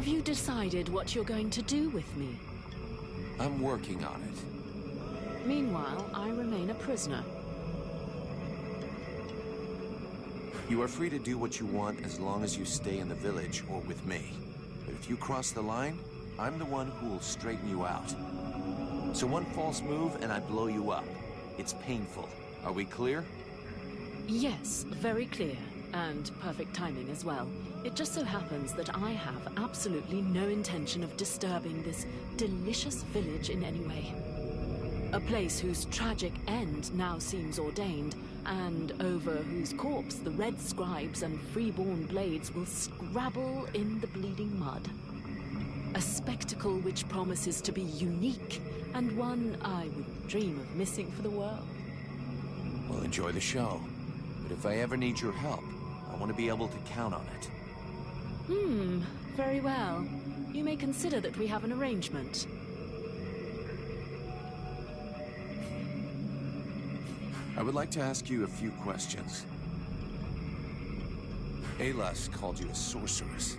Have you decided what you're going to do with me? I'm working on it. Meanwhile, I remain a prisoner. You are free to do what you want as long as you stay in the village or with me. But if you cross the line, I'm the one who will straighten you out. So one false move and I blow you up. It's painful. Are we clear? Yes, very clear. And perfect timing as well. It just so happens that I have absolutely no intention of disturbing this delicious village in any way. A place whose tragic end now seems ordained, and over whose corpse the red scribes and freeborn blades will scrabble in the bleeding mud. A spectacle which promises to be unique, and one I would dream of missing for the world. Well, enjoy the show. But if I ever need your help, I want to be able to count on it. Very well. You may consider that we have an arrangement. I would like to ask you a few questions. Alas called you a sorceress.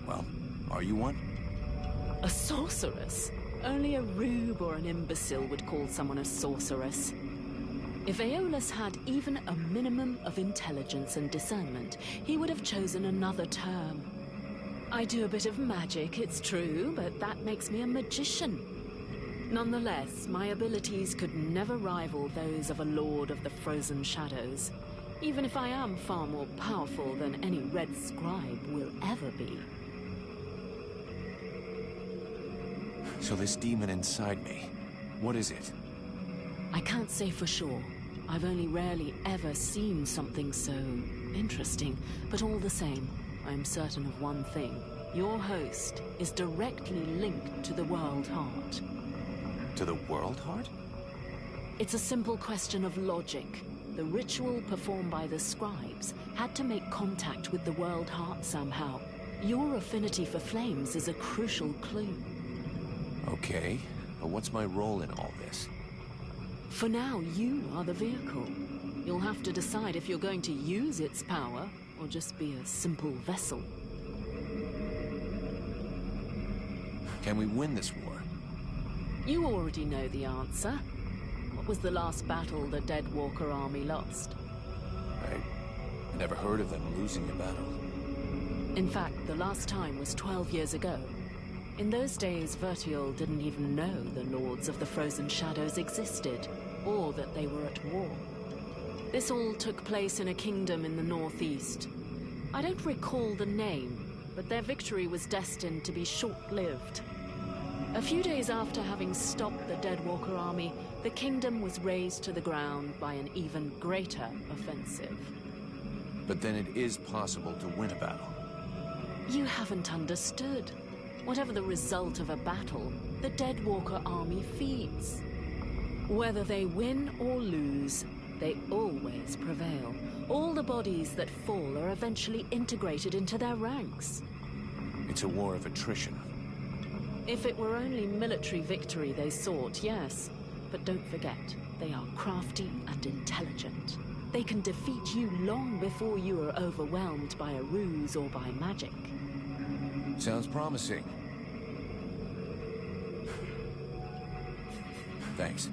Well, are you one? A sorceress? Only a rube or an imbecile would call someone a sorceress. If Aeolus had even a minimum of intelligence and discernment, he would have chosen another term. I do a bit of magic, it's true, but that makes me a magician. Nonetheless, my abilities could never rival those of a Lord of the Frozen Shadows, even if I am far more powerful than any Red Scribe will ever be. So this demon inside me, what is it? I can't say for sure. I've only rarely ever seen something so interesting, but all the same, I'm certain of one thing. Your host is directly linked to the World Heart. To the World Heart? It's a simple question of logic. The ritual performed by the scribes had to make contact with the World Heart somehow. Your affinity for flames is a crucial clue. Okay, but what's my role in all this? For now, you are the vehicle. You'll have to decide if you're going to use its power, or just be a simple vessel. Can we win this war? You already know the answer. What was the last battle the Deadwalker army lost? I never heard of them losing a battle. In fact, the last time was 12 years ago. In those days, Vertiol didn't even know the Lords of the Frozen Shadows existed, or that they were at war. This all took place in a kingdom in the northeast. I don't recall the name, but their victory was destined to be short-lived. A few days after having stopped the Deadwalker army, the kingdom was razed to the ground by an even greater offensive. But then it is possible to win a battle. You haven't understood. Whatever the result of a battle, the Deadwalker army feeds. Whether they win or lose, they always prevail. All the bodies that fall are eventually integrated into their ranks. It's a war of attrition. If it were only military victory they sought, yes. But don't forget, they are crafty and intelligent. They can defeat you long before you are overwhelmed by a ruse or by magic. Sounds promising. Thanks.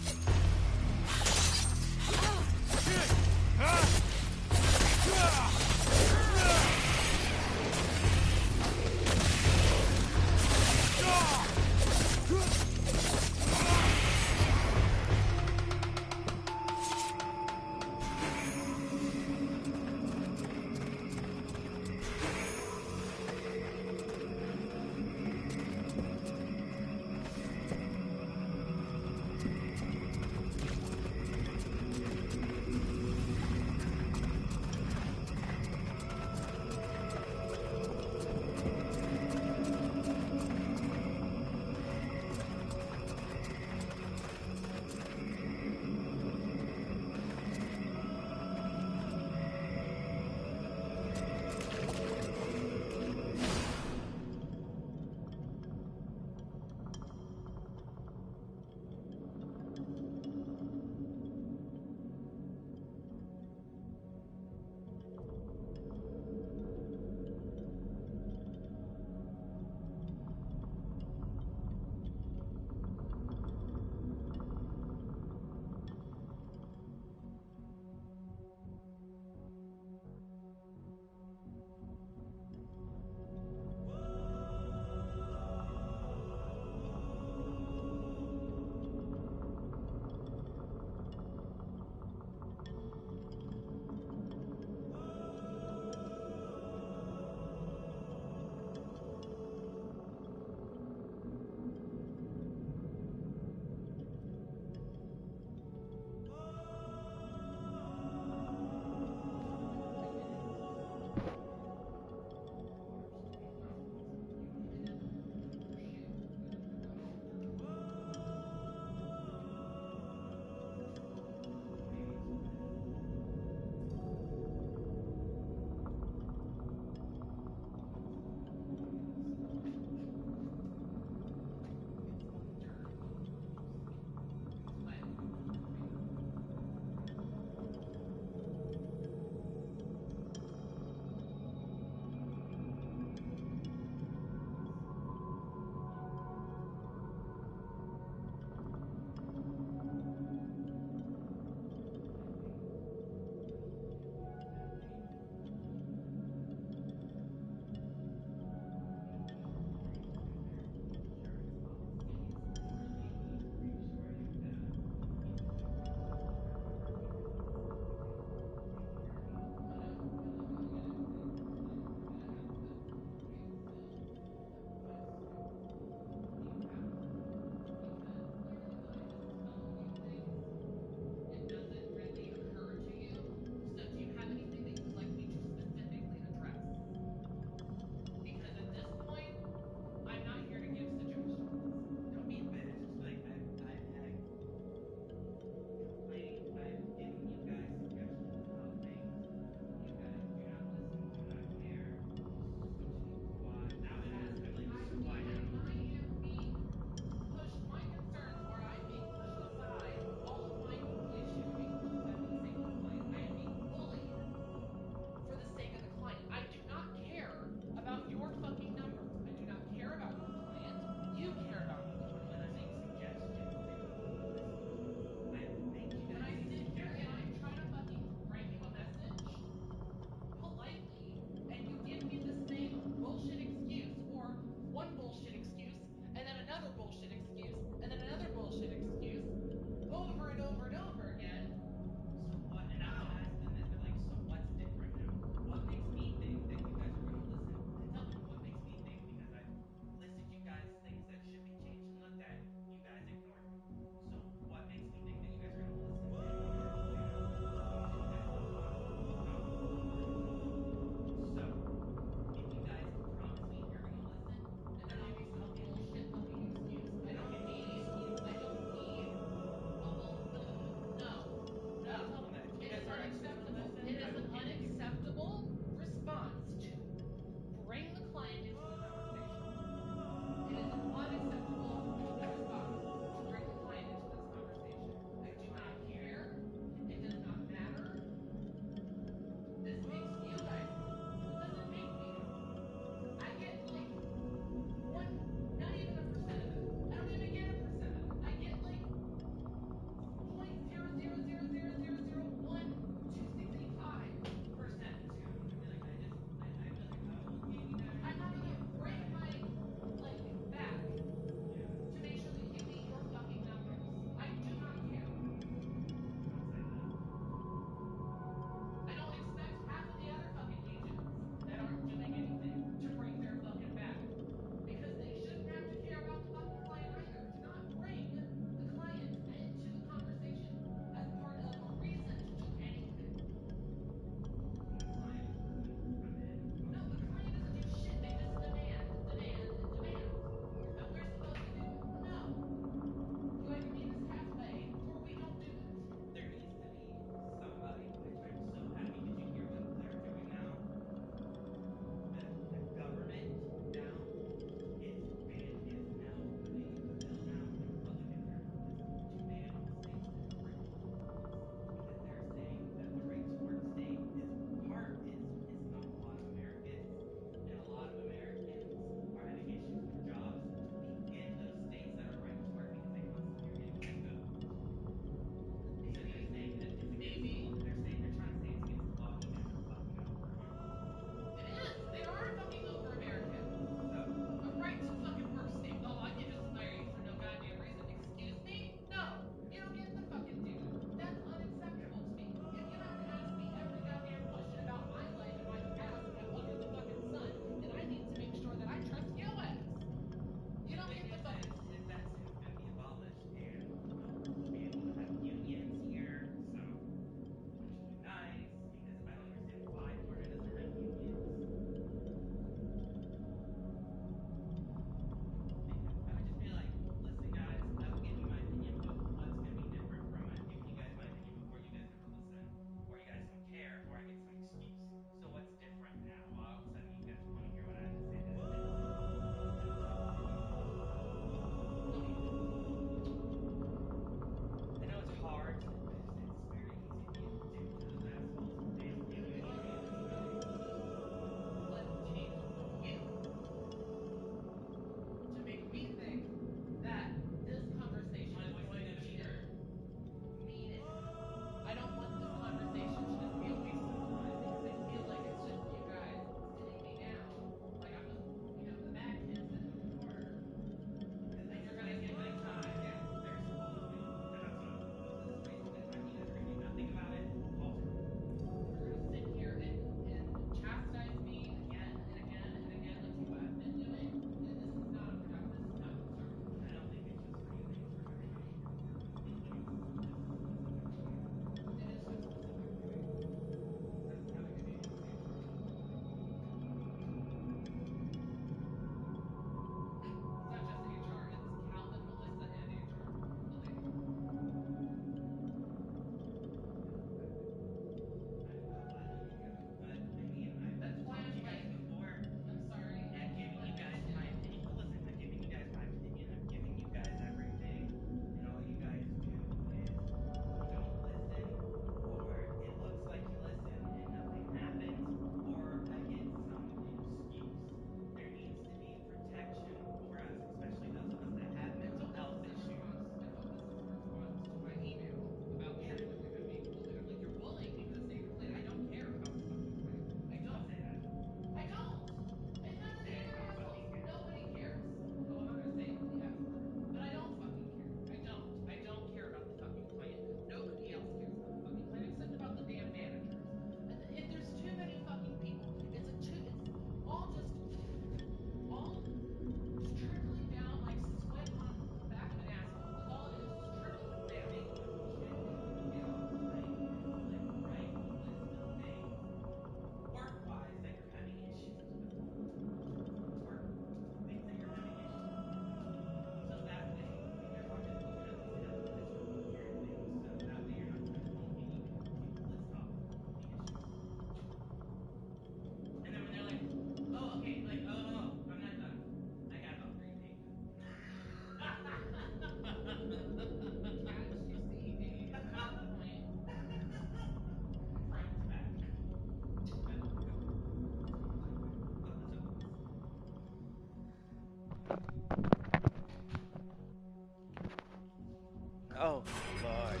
Oh, Lord.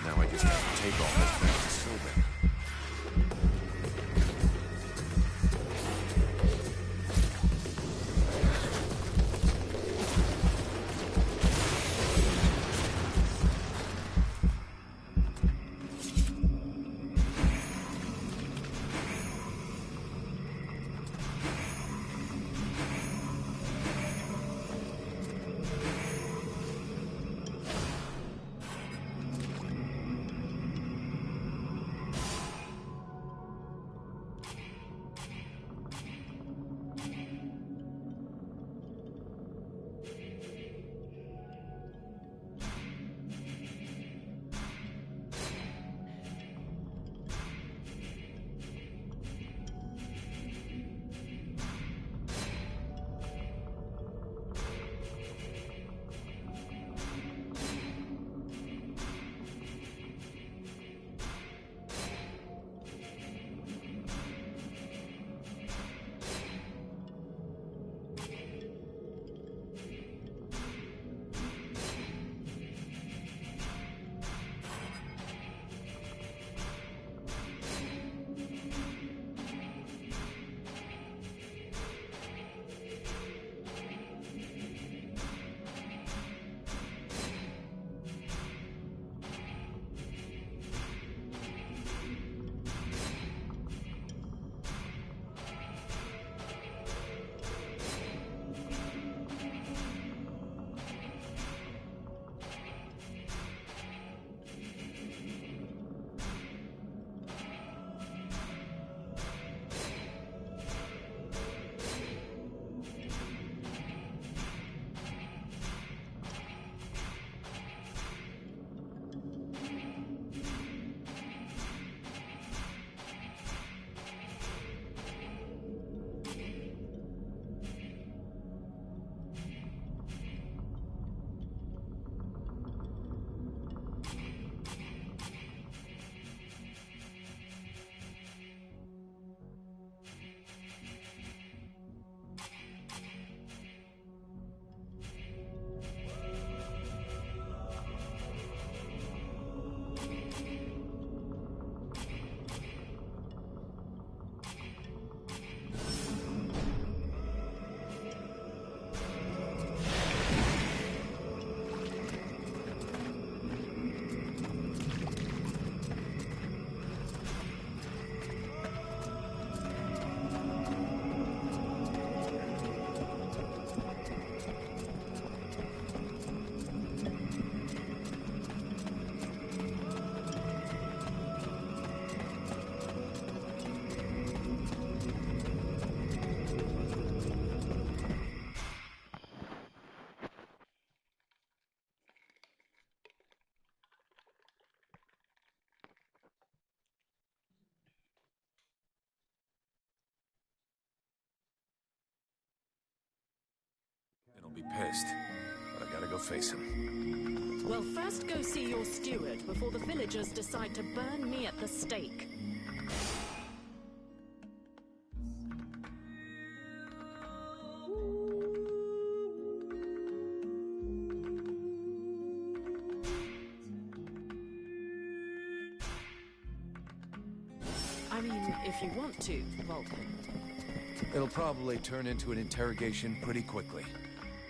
Now I just have to take all this back. be pissed, but I gotta go face him. Well, first go see your steward before the villagers decide to burn me at the stake. I mean, if you want to, Vulcan. It'll probably turn into an interrogation pretty quickly.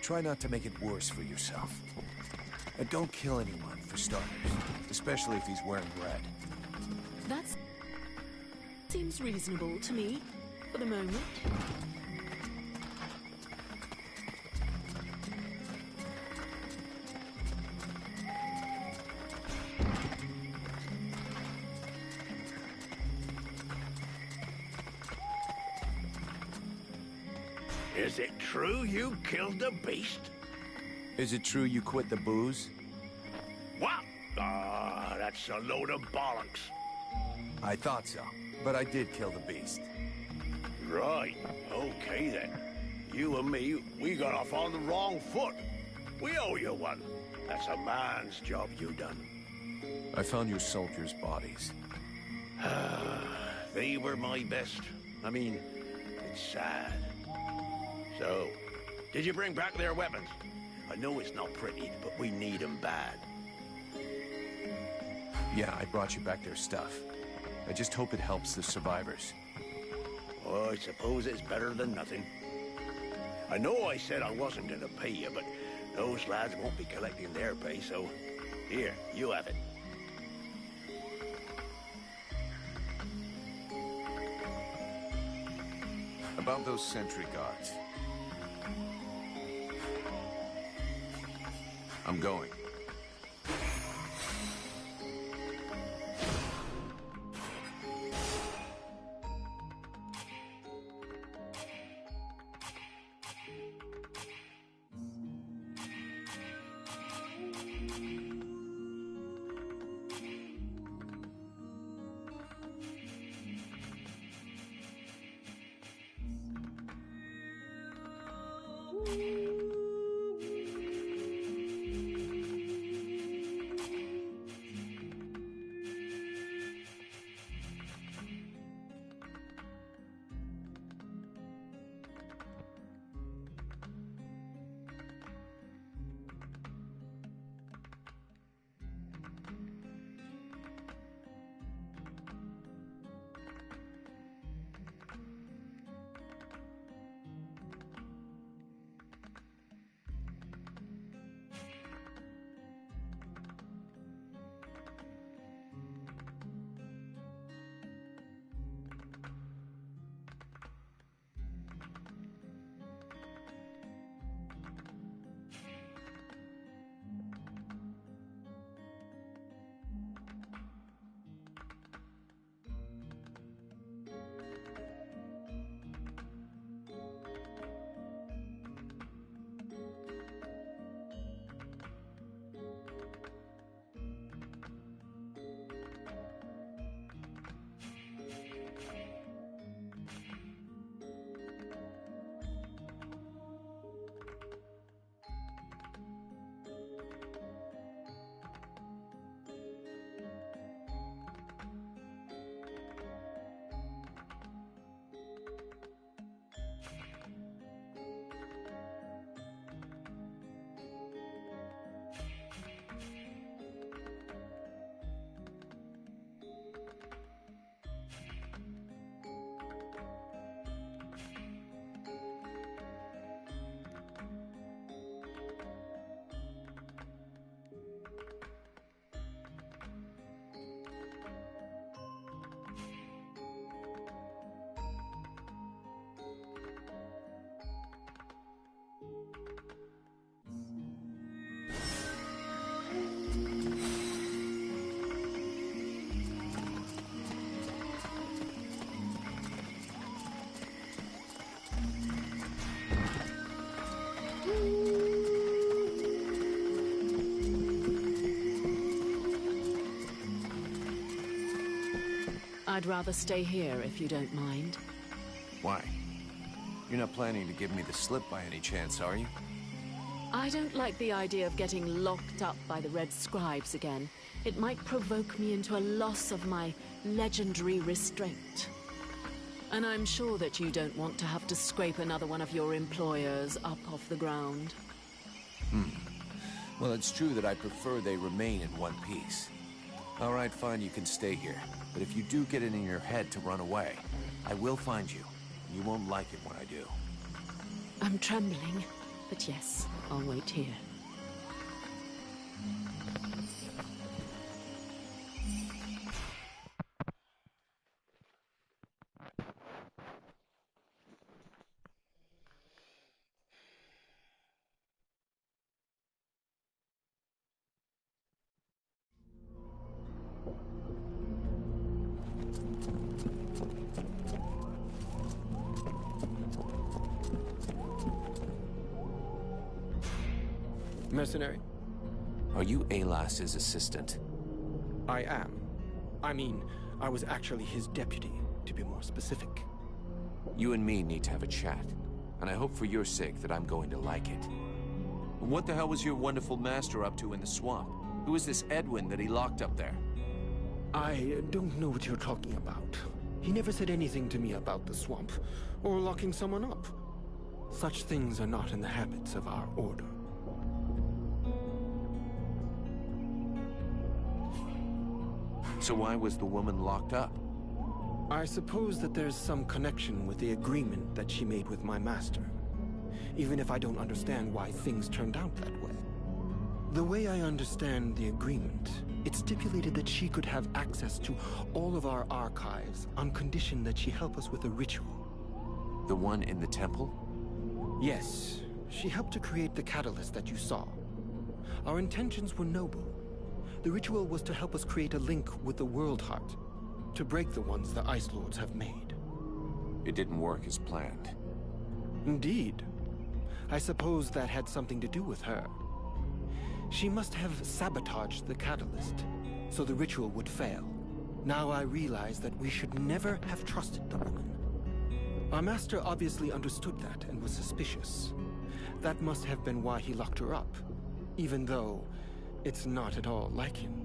Try not to make it worse for yourself. And don't kill anyone, for starters. Especially if he's wearing red. That seems reasonable to me, for the moment. Is it true you killed the beast? Is it true you quit the booze? What? Ah, that's a load of bollocks. I thought so, but I did kill the beast. Right, okay then. You and me, we got off on the wrong foot. We owe you one. That's a man's job you done. I found your soldiers' bodies. They were my best. I mean, it's sad. So, did you bring back their weapons? I know it's not pretty, but we need them bad. Yeah, I brought you back their stuff. I just hope it helps the survivors. Oh, I suppose it's better than nothing. I know I said I wasn't gonna pay you, but those lads won't be collecting their pay, so here, you have it. About those sentry guards. I'm going. I'd rather stay here if you don't mind. Why? You're not planning to give me the slip by any chance, are you? I don't like the idea of getting locked up by the Red Scribes again. It might provoke me into a loss of my legendary restraint. And I'm sure that you don't want to have to scrape another one of your employers up off the ground. Well, it's true that I prefer they remain in one piece. All right, fine, you can stay here. But if you do get it in your head to run away, I will find you. You won't like it when I do. I'm trembling, but yes, I'll wait here. Mercenary? Are you Alas's assistant? I am. I mean, I was actually his deputy, to be more specific. You and me need to have a chat. And I hope for your sake that I'm going to like it. What the hell was your wonderful master up to in the swamp? Who is this Edwin that he locked up there? I don't know what you're talking about. He never said anything to me about the swamp, or locking someone up. Such things are not in the habits of our order. So why was the woman locked up? I suppose that there's some connection with the agreement that she made with my master, even if I don't understand why things turned out that way. The way I understand the agreement, it stipulated that she could have access to all of our archives on condition that she help us with a ritual. The one in the temple? Yes, she helped to create the catalyst that you saw. Our intentions were noble. The ritual was to help us create a link with the World Heart, to break the ones the Ice Lords have made. It didn't work as planned. Indeed. I suppose that had something to do with her. She must have sabotaged the catalyst, so the ritual would fail. Now I realize that we should never have trusted the woman. Our master obviously understood that and was suspicious. That must have been why he locked her up, even though it's not at all like him.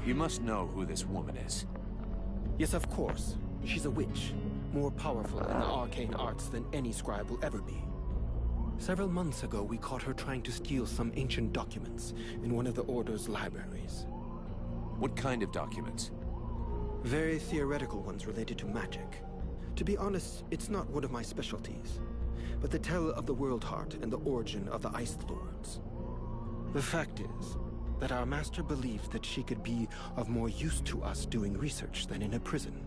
You must know who this woman is. Yes, of course. She's a witch, more powerful in the arcane arts than any scribe will ever be. Several months ago, we caught her trying to steal some ancient documents in one of the Order's libraries. What kind of documents? Very theoretical ones related to magic. To be honest, it's not one of my specialties, but they tell of the World Heart and the origin of the Ice Lords. The fact is that our master believed that she could be of more use to us doing research than in a prison.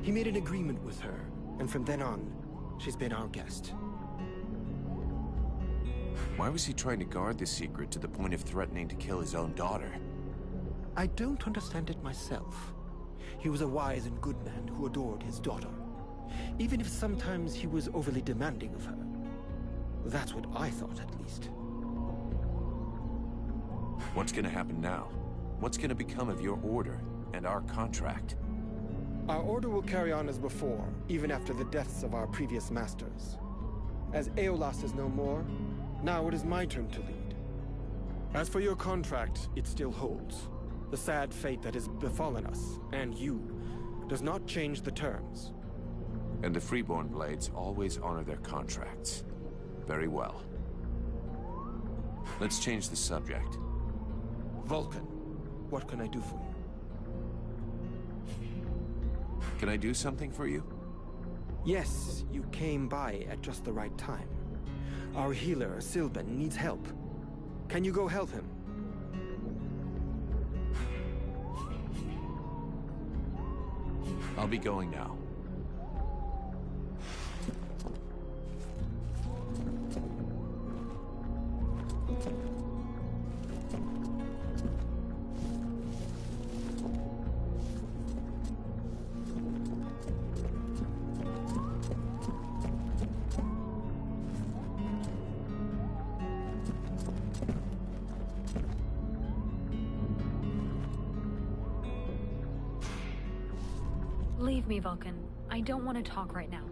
He made an agreement with her, and from then on, she's been our guest. Why was he trying to guard this secret to the point of threatening to kill his own daughter? I don't understand it myself. He was a wise and good man who adored his daughter, even if sometimes he was overly demanding of her. That's what I thought, at least. What's gonna happen now? What's gonna become of your order and our contract? Our order will carry on as before, even after the deaths of our previous masters. As Aeolas is no more, now it is my turn to lead. As for your contract, it still holds. The sad fate that has befallen us, and you, does not change the terms. And the Freeborn Blades always honor their contracts. Very well. Let's change the subject. Vulcan, what can I do for you? Can I do something for you? Yes, you came by at just the right time. Our healer, Sylvan, needs help. Can you go help him? I'll be going now. Leave me, Vulcan. I don't want to talk right now.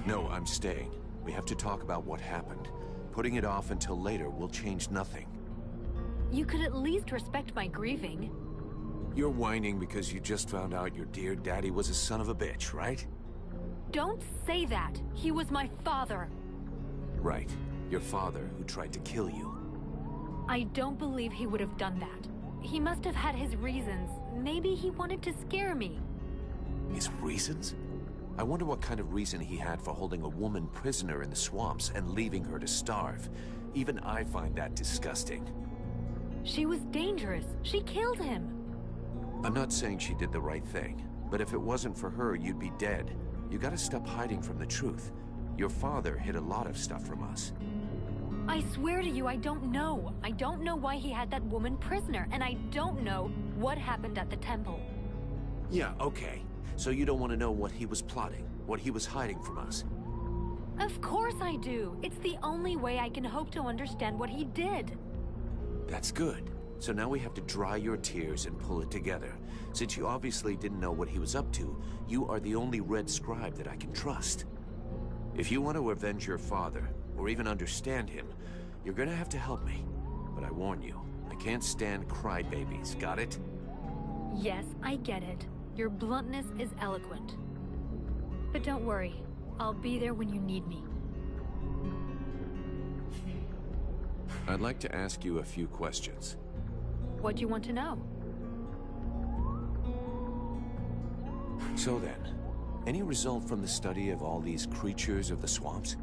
No, I'm staying. We have to talk about what happened. Putting it off until later will change nothing. You could at least respect my grieving. You're whining because you just found out your dear daddy was a son of a bitch, right? Don't say that. He was my father. Right. Your father who tried to kill you. I don't believe he would have done that. He must have had his reasons. Maybe he wanted to scare me. His reasons? I wonder what kind of reason he had for holding a woman prisoner in the swamps and leaving her to starve. Even I find that disgusting. She was dangerous. She killed him. I'm not saying she did the right thing, but if it wasn't for her, you'd be dead. You gotta stop hiding from the truth. Your father hid a lot of stuff from us. I swear to you, I don't know. I don't know why he had that woman prisoner, and I don't know what happened at the temple. Yeah, okay. So you don't want to know what he was plotting, what he was hiding from us? Of course I do. It's the only way I can hope to understand what he did. That's good. So now we have to dry your tears and pull it together. Since you obviously didn't know what he was up to, you are the only Red Scribe that I can trust. If you want to avenge your father, or even understand him, you're gonna have to help me. But I warn you, I can't stand crybabies, got it? Yes, I get it. Your bluntness is eloquent. But don't worry, I'll be there when you need me. I'd like to ask you a few questions. What do you want to know? So then, any result from the study of all these creatures of the swamps?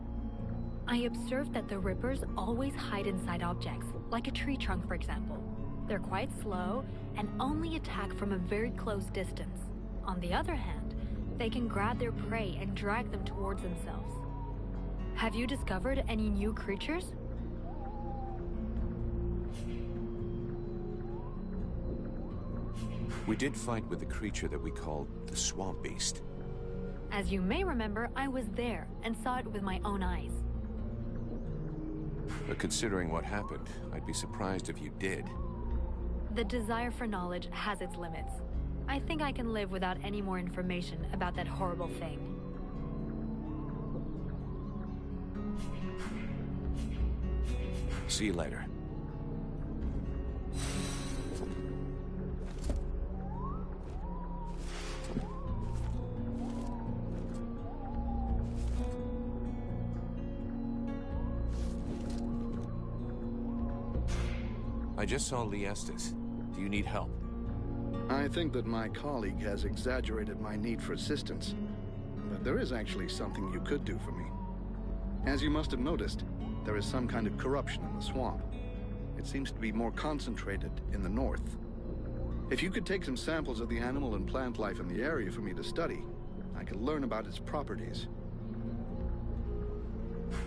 I observed that the Rippers always hide inside objects, like a tree trunk, for example. They're quite slow and only attack from a very close distance. On the other hand, they can grab their prey and drag them towards themselves. Have you discovered any new creatures? We did fight with the creature that we called the Swamp Beast. As you may remember, I was there and saw it with my own eyes. But considering what happened, I'd be surprised if you did. The desire for knowledge has its limits. I think I can live without any more information about that horrible thing. See you later. I just saw Lee Estes. Do you need help? I think that my colleague has exaggerated my need for assistance. But there is actually something you could do for me. As you must have noticed, there is some kind of corruption in the swamp. It seems to be more concentrated in the north. If you could take some samples of the animal and plant life in the area for me to study, I could learn about its properties.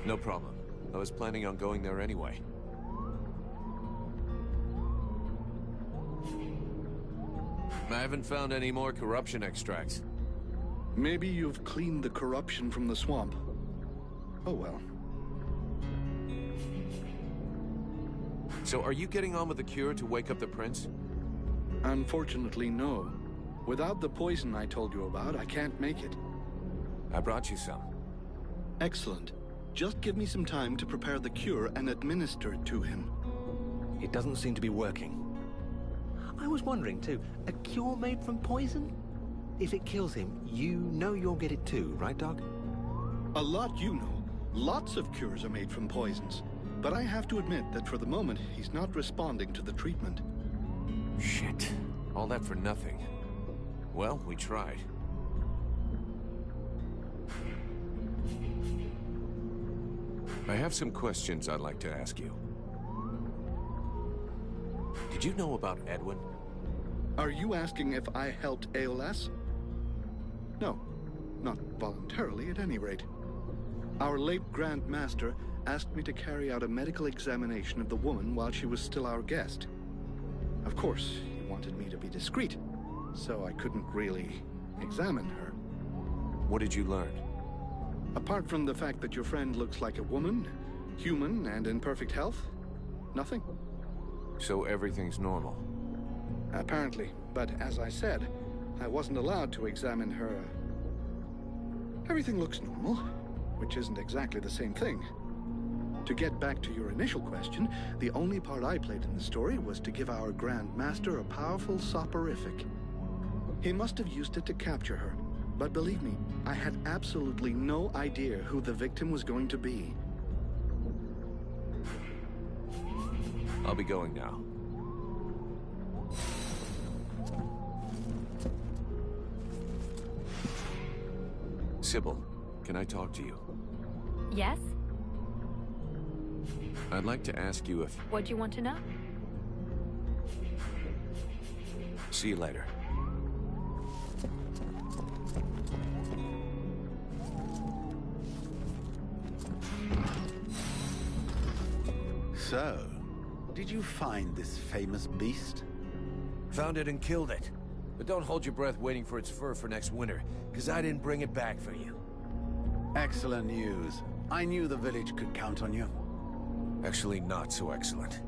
No problem. I was planning on going there anyway. I haven't found any more corruption extracts. Maybe you've cleaned the corruption from the swamp. Oh well. So are you getting on with the cure to wake up the prince? Unfortunately, no. Without the poison I told you about, I can't make it. I brought you some. Excellent. Just give me some time to prepare the cure and administer it to him. It doesn't seem to be working. I was wondering too, a cure made from poison? If it kills him, you know you'll get it too, right, Doc? A lot you know. Lots of cures are made from poisons. But I have to admit that for the moment, he's not responding to the treatment. Shit. All that for nothing. Well, we tried. I have some questions I'd like to ask you. Did you know about Edwin? Are you asking if I helped ALS? No. Not voluntarily, at any rate. Our late Grand Master asked me to carry out a medical examination of the woman while she was still our guest. Of course, he wanted me to be discreet, so I couldn't really examine her. What did you learn? Apart from the fact that your friend looks like a woman, human and in perfect health, nothing. So everything's normal? Apparently, but as I said, I wasn't allowed to examine her. Everything looks normal, which isn't exactly the same thing. To get back to your initial question, the only part I played in the story was to give our Grand Master a powerful soporific. He must have used it to capture her, but believe me, I had absolutely no idea who the victim was going to be. I'll be going now. Sybil, can I talk to you? Yes? I'd like to ask you if... What do you want to know? See you later. So, did you find this famous beast? Found it and killed it. But don't hold your breath waiting for its fur for next winter, because I didn't bring it back for you. Excellent news. I knew the village could count on you. Actually, not so excellent.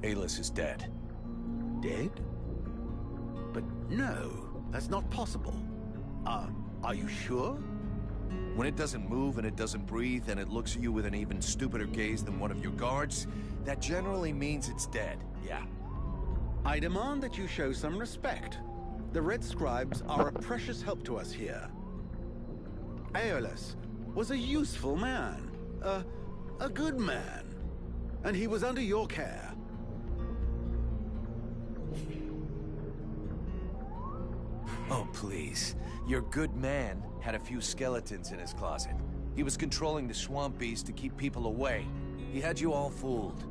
Alis is dead. Dead? But no, that's not possible. Are you sure? When it doesn't move and it doesn't breathe and it looks at you with an even stupider gaze than one of your guards, that generally means it's dead, yeah. I demand that you show some respect. The Red Scribes are a precious help to us here. Aeolus was a useful man, a good man, and he was under your care. Oh, please. Your good man had a few skeletons in his closet. He was controlling the swamp beast to keep people away. He had you all fooled.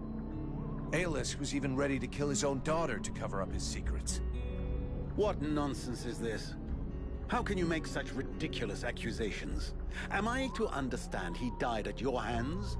Aeolus was even ready to kill his own daughter to cover up his secrets. What nonsense is this? How can you make such ridiculous accusations? Am I to understand he died at your hands?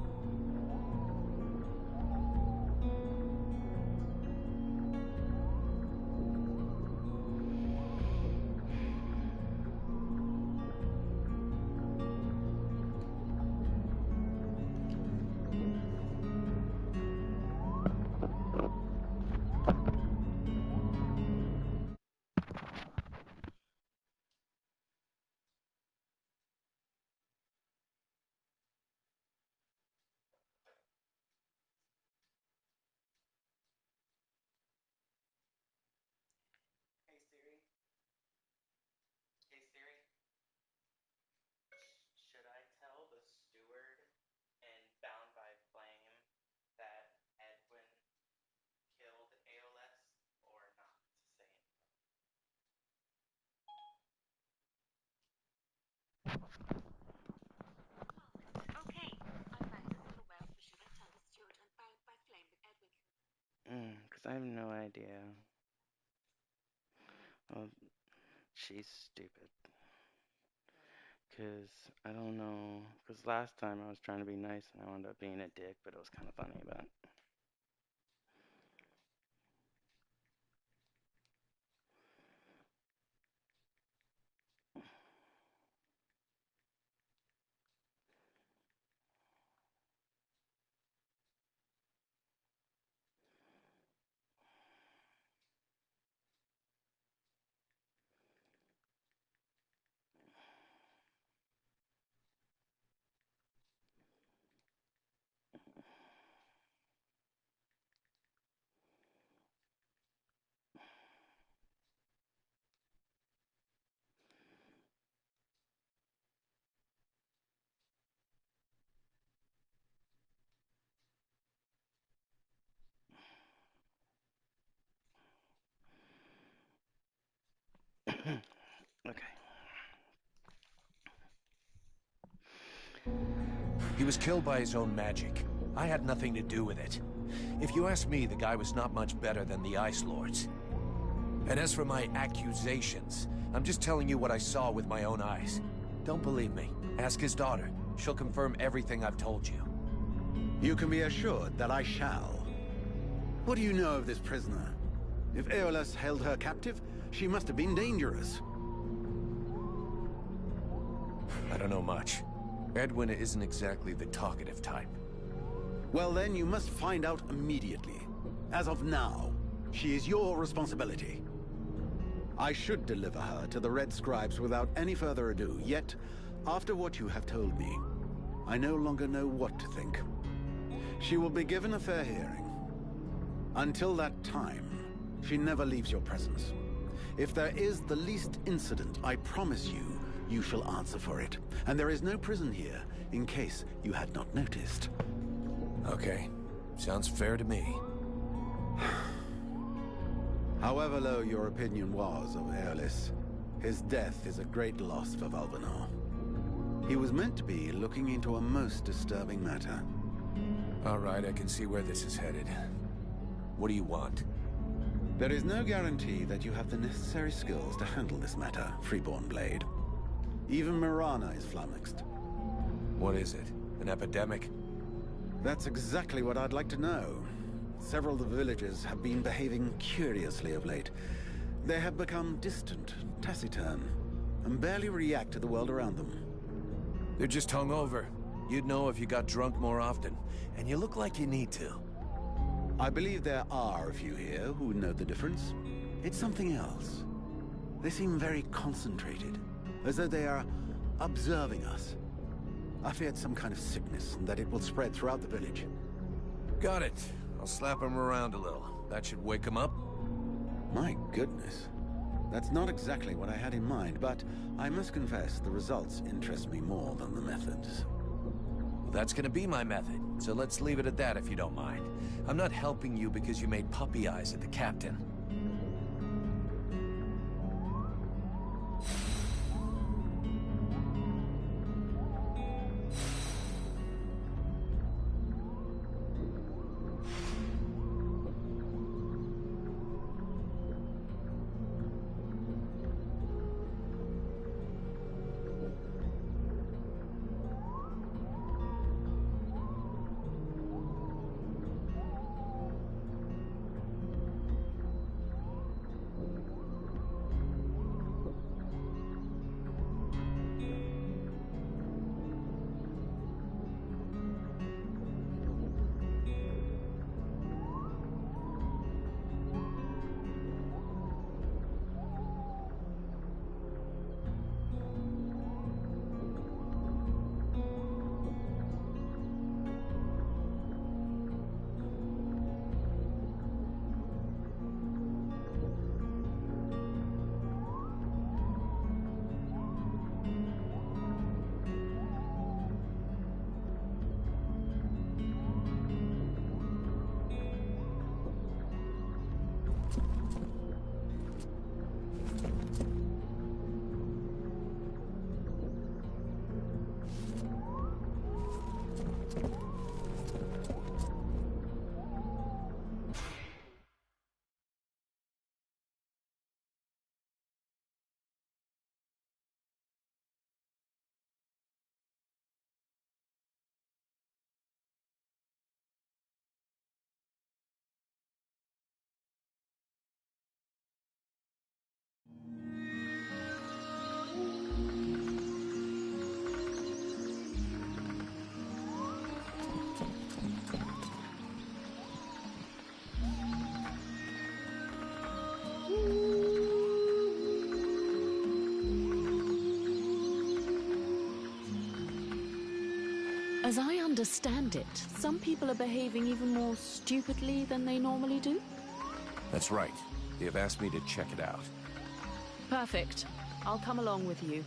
Because I have no idea. Well, she's stupid. Because I don't know. Because last time I was trying to be nice and I wound up being a dick, but it was kind of funny about. Okay. He was killed by his own magic. I had nothing to do with it. If you ask me, the guy was not much better than the Ice Lords. And as for my accusations, I'm just telling you what I saw with my own eyes. Don't believe me. Ask his daughter. She'll confirm everything I've told you. You can be assured that I shall. What do you know of this prisoner? If Aeolus held her captive, she must have been dangerous. I don't know much. Edwin isn't exactly the talkative type. Well then, you must find out immediately. As of now, she is your responsibility. I should deliver her to the Red Scribes without any further ado, yet, after what you have told me, I no longer know what to think. She will be given a fair hearing. Until that time, she never leaves your presence. If there is the least incident, I promise you, you shall answer for it. And there is no prison here, in case you had not noticed. Okay. Sounds fair to me. However low your opinion was of Aeolus, his death is a great loss for Valvanor. He was meant to be looking into a most disturbing matter. All right, I can see where this is headed. What do you want? There is no guarantee that you have the necessary skills to handle this matter, Freeborn Blade. Even Mirana is flummoxed. What is it? An epidemic? That's exactly what I'd like to know. Several of the villagers have been behaving curiously of late. They have become distant, taciturn, and barely react to the world around them. They're just hungover. You'd know if you got drunk more often, and you look like you need to. I believe there are a few here who would know the difference. It's something else. They seem very concentrated, as though they are observing us. I feared some kind of sickness, and that it will spread throughout the village. Got it. I'll slap him around a little. That should wake him up. My goodness. That's not exactly what I had in mind, but I must confess the results interest me more than the methods. Well, that's gonna be my method, so let's leave it at that if you don't mind. I'm not helping you because you made puppy eyes at the captain. As I understand it, some people are behaving even more stupidly than they normally do. That's right. They have asked me to check it out. Perfect. I'll come along with you.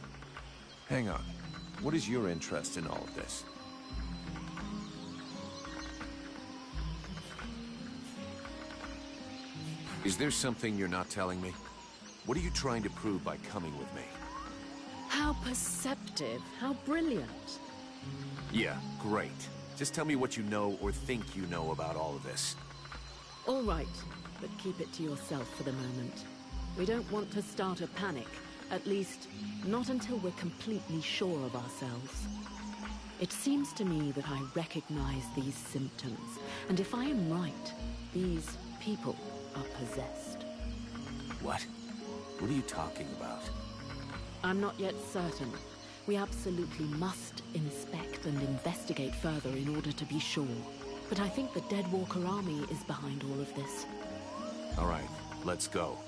Hang on. What is your interest in all of this? Is there something you're not telling me? What are you trying to prove by coming with me? How perceptive. How brilliant. Yeah, great. Just tell me what you know or think you know about all of this. All right, but keep it to yourself for the moment. We don't want to start a panic. At least, not until we're completely sure of ourselves. It seems to me that I recognize these symptoms, and if I am right, these people are possessed. What? What are you talking about? I'm not yet certain. We absolutely must inspect and investigate further in order to be sure. But I think the Deadwalker army is behind all of this. All right, let's go.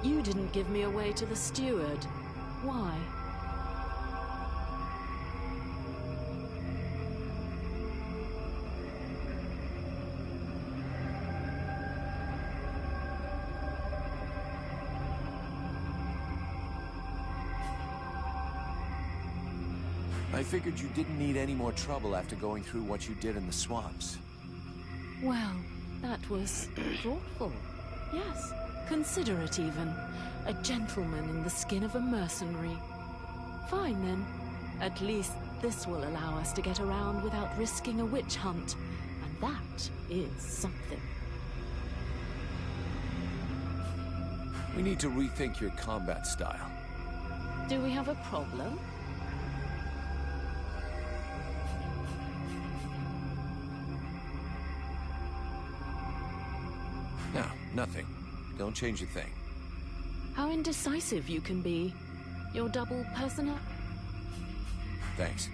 You didn't give me away to the steward. Why? I figured you didn't need any more trouble after going through what you did in the swamps. Well, that was thoughtful. Yes, considerate even. A gentleman in the skin of a mercenary. Fine then. At least this will allow us to get around without risking a witch hunt. And that is something. We need to rethink your combat style. Do we have a problem? No, nothing. Don't change a thing. How indecisive you can be. Your double persona... Thanks.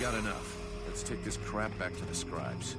got enough. Let's take this crap back to the scribes.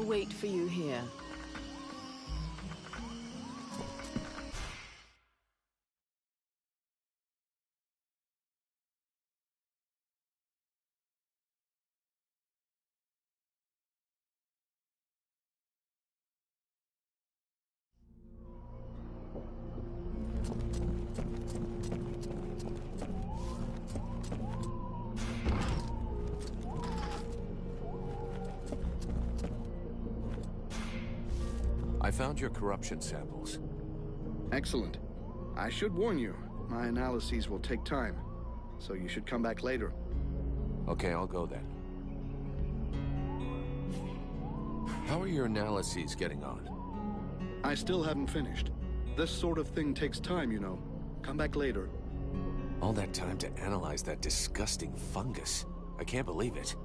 wait for you here. I found your corruption samples. Excellent. I should warn you, my analyses will take time, so you should come back later. Okay, I'll go then. How are your analyses getting on? I still haven't finished. This sort of thing takes time, you know. Come back later. All that time to analyze that disgusting fungus. I can't believe it.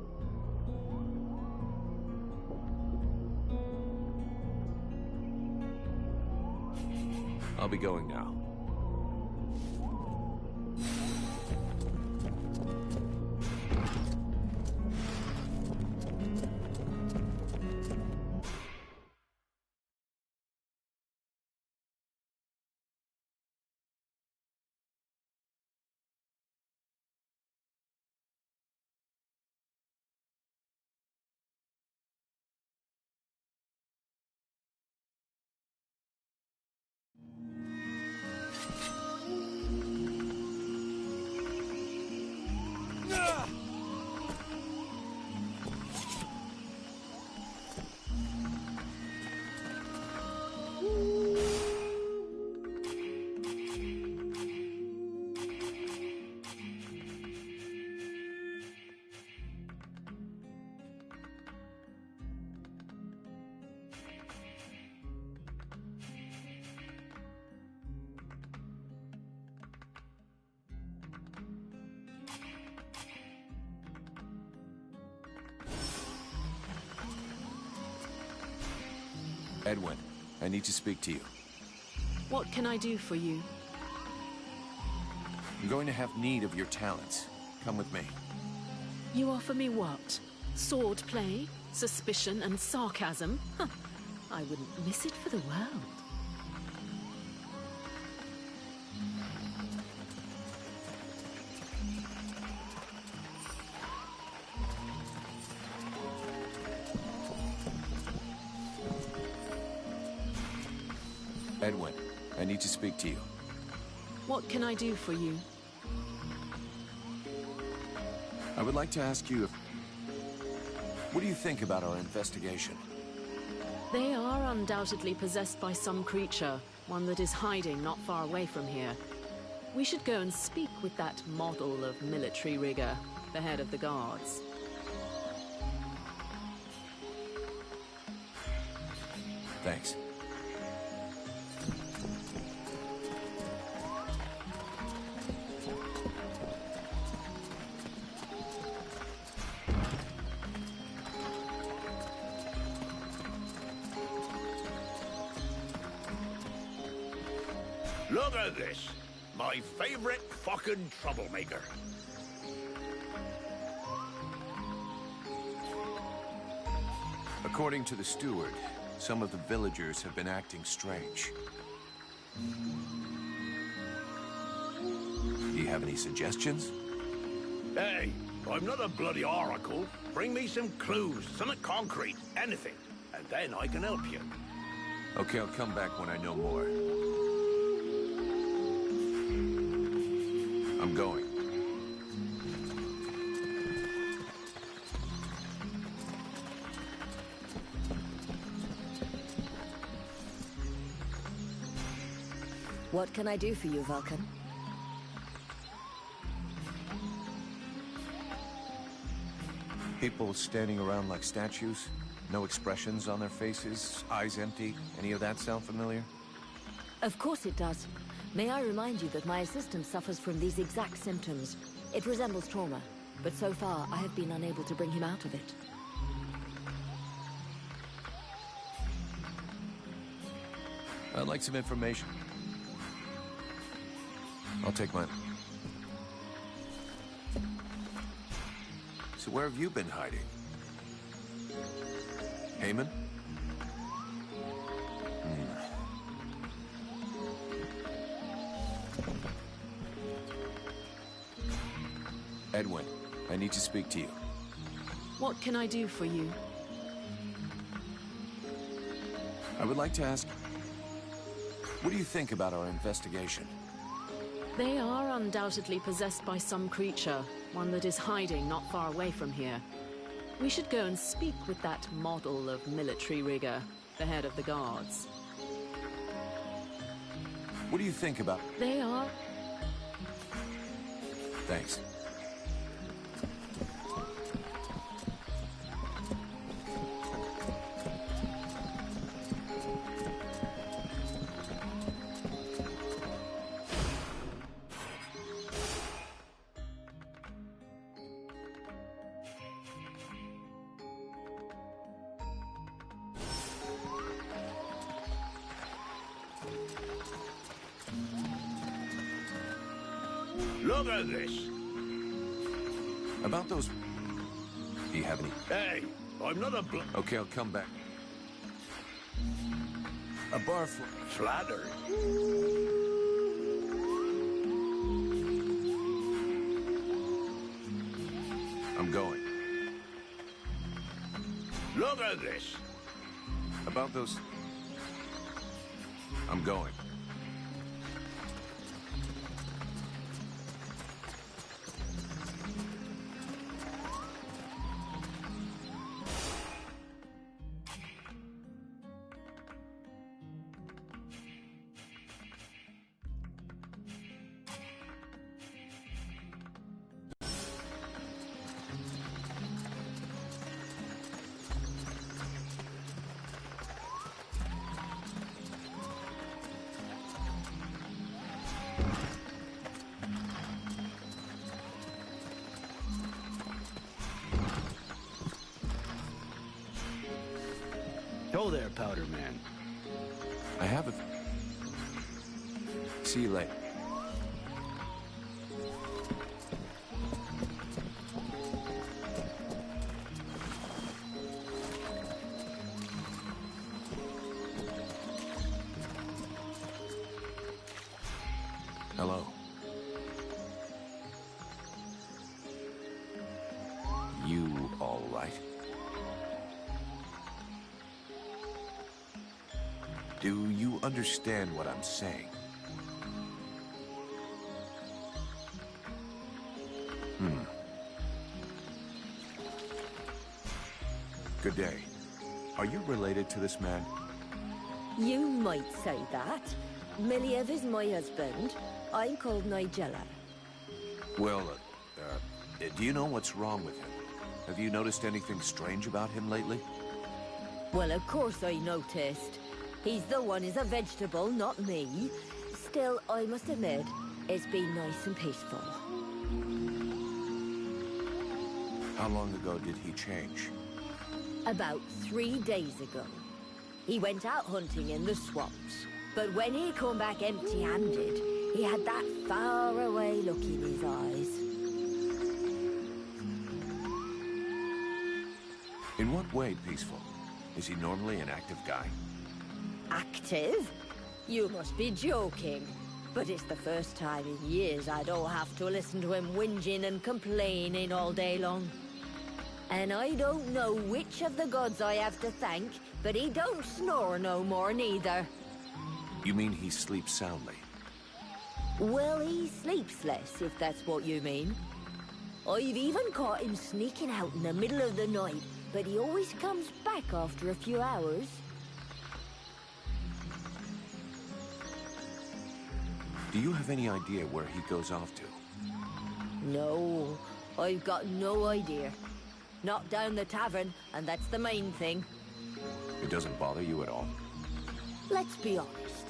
I'll be going now. Edwin, I need to speak to you. What can I do for you? I'm going to have need of your talents. Come with me. You offer me what? Swordplay, suspicion, and sarcasm? Huh. I wouldn't miss it for the world. Edwin, I need to speak to you. What can I do for you? I would like to ask you if... What do you think about our investigation? They are undoubtedly possessed by some creature, one that is hiding not far away from here. We should go and speak with that model of military rigor, the head of the guards. Thanks. Look at this. My favorite fucking troublemaker. According to the steward, some of the villagers have been acting strange. Do you have any suggestions? Hey, I'm not a bloody oracle. Bring me some clues, something concrete, anything, and then I can help you. Okay, I'll come back when I know more. I'm going. What can I do for you, Vulcan? People standing around like statues, no expressions on their faces, eyes empty. Any of that sound familiar? Of course it does. May I remind you that my assistant suffers from these exact symptoms. It resembles trauma, but so far I have been unable to bring him out of it. I'd like some information. I'll take mine. So where have you been hiding? Heyman? Edwin, I need to speak to you. What can I do for you? I would like to ask, what do you think about our investigation? They are undoubtedly possessed by some creature, one that is hiding not far away from here. We should go and speak with that model of military rigor, the head of the guards. What do you think about... They are... Thanks. Look at this. About those... Do you have any... Hey, I'm not a Okay, I'll come back. A bar flattery. I'm going. Look at this. About those... I'm going. Go there, Powder Man. I have a... See you later. Hello. You all right? Do you understand what I'm saying? Good day. Are you related to this man? You might say that. Miliev is my husband. I'm called Nigella. Well, do you know what's wrong with him? Have you noticed anything strange about him lately? Well, of course I noticed. He's the one who's a vegetable, not me. Still, I must admit, it's been nice and peaceful. How long ago did he change? About 3 days ago. He went out hunting in the swamps. But when he come back empty-handed, he had that far-away look in his eyes. In what way peaceful? Is he normally an active guy? Active? You must be joking. But it's the first time in years I don't have to listen to him whinging and complaining all day long. And I don't know which of the gods I have to thank, but he don't snore no more neither. You mean he sleeps soundly? Well, he sleeps less, if that's what you mean. I've even caught him sneaking out in the middle of the night, but he always comes back after a few hours. Do you have any idea where he goes off to? No, I've got no idea. Not down the tavern, and that's the main thing. It doesn't bother you at all? Let's be honest.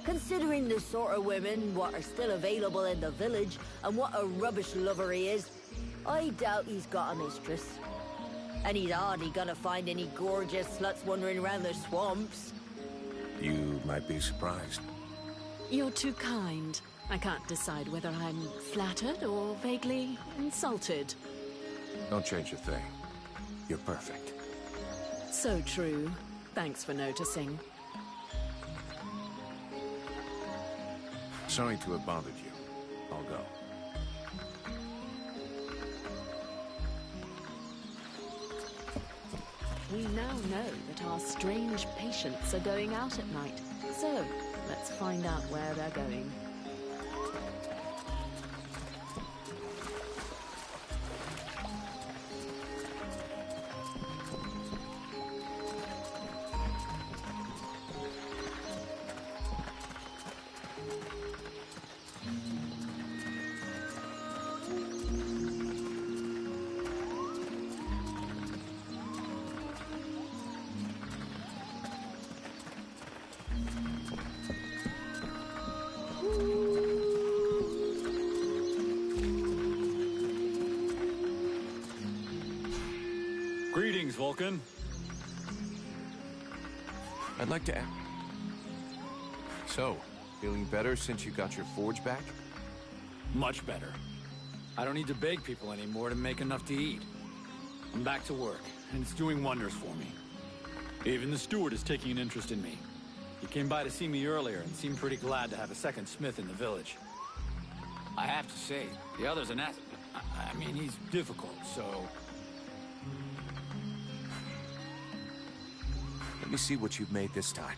Considering the sort of women what are still available in the village, and what a rubbish lover he is, I doubt he's got a mistress. And he's hardly gonna find any gorgeous sluts wandering around the swamps. You might be surprised. You're too kind. I can't decide whether I'm flattered or vaguely insulted. Don't change a thing. You're perfect. So true. Thanks for noticing. Sorry to have bothered you. I'll go. We now know that our strange patients are going out at night. So, let's find out where they're going. Greetings, Vulcan. I'd like to ask... So, feeling better since you got your forge back? Much better. I don't need to beg people anymore to make enough to eat. I'm back to work, and it's doing wonders for me. Even the steward is taking an interest in me. He came by to see me earlier and seemed pretty glad to have a second smith in the village. I have to say, the other's an I mean, he's difficult, so... Let me see what you've made this time.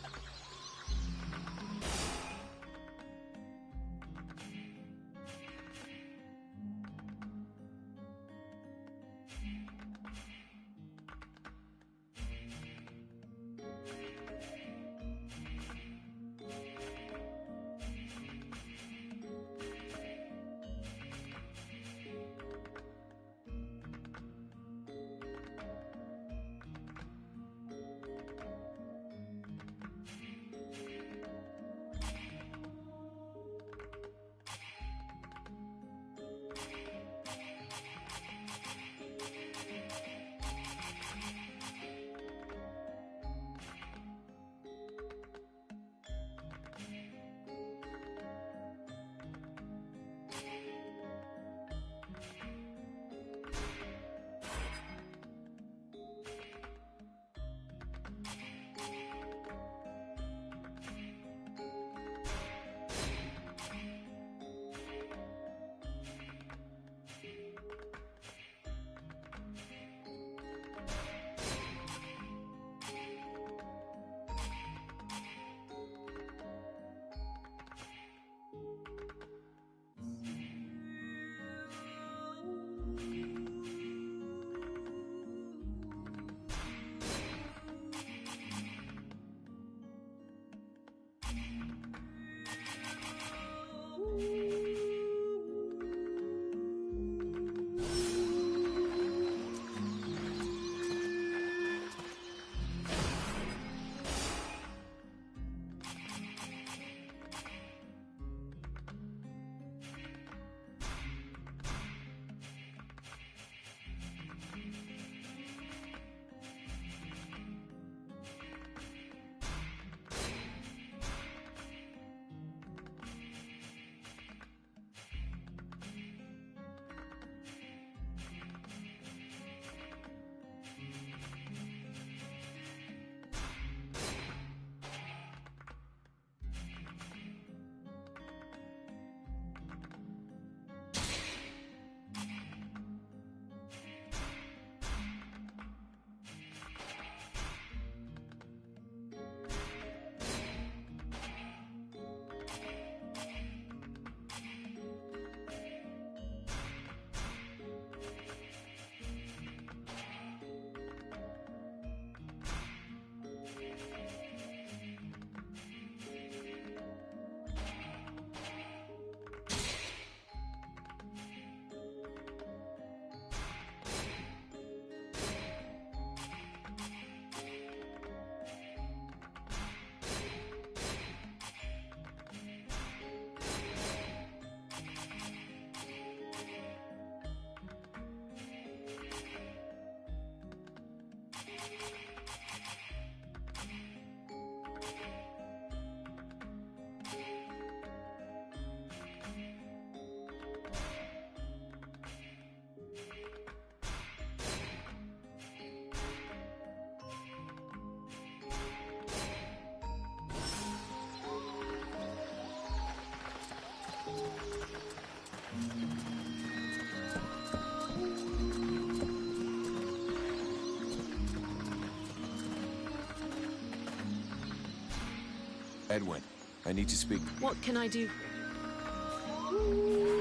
Edwin, I need to speak. What can I do?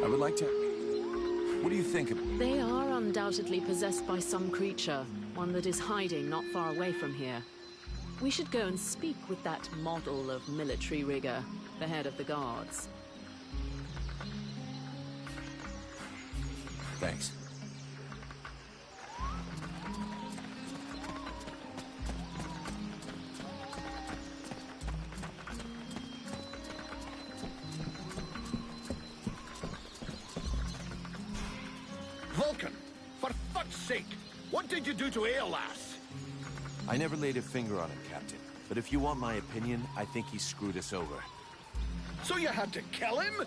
I would like to... What do you think of... They are undoubtedly possessed by some creature, one that is hiding not far away from here. We should go and speak with that model of military rigor, the head of the guards. Thanks. Vulcan, for fuck's sake, what did you do to Aeolas? I never laid a finger on him, Captain. But if you want my opinion, I think he screwed us over. So you had to kill him?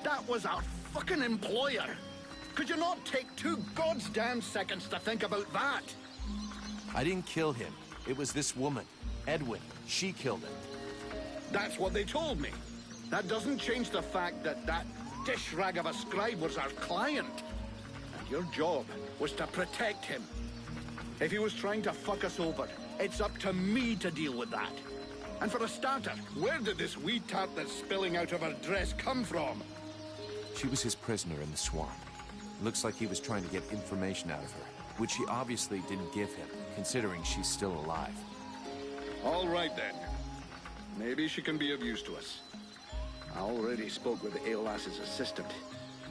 That was our fucking employer. Could you not take 2 goddamn seconds to think about that? I didn't kill him. It was this woman, Edwin. She killed him. That's what they told me. That doesn't change the fact that that dish rag of a scribe was our client. And your job was to protect him. If he was trying to fuck us over, it's up to me to deal with that. And for a starter, where did this wee tart that's spilling out of her dress come from? She was his prisoner in the swamp. Looks like he was trying to get information out of her, which he obviously didn't give him, considering she's still alive. All right, then. Maybe she can be of use to us. I already spoke with Aeolas's assistant.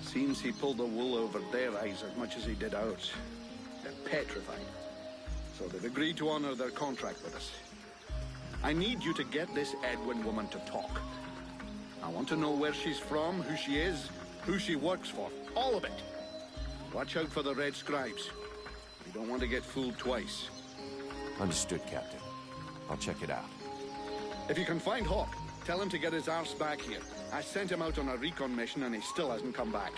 Seems he pulled the wool over their eyes as much as he did ours. They're petrified. So they've agreed to honor their contract with us. I need you to get this Edwin woman to talk. I want to know where she's from, who she is, who she works for. All of it. Watch out for the Red Scribes. You don't want to get fooled twice. Understood, Captain. I'll check it out. If you can find Hawk, tell him to get his arse back here. I sent him out on a recon mission and he still hasn't come back.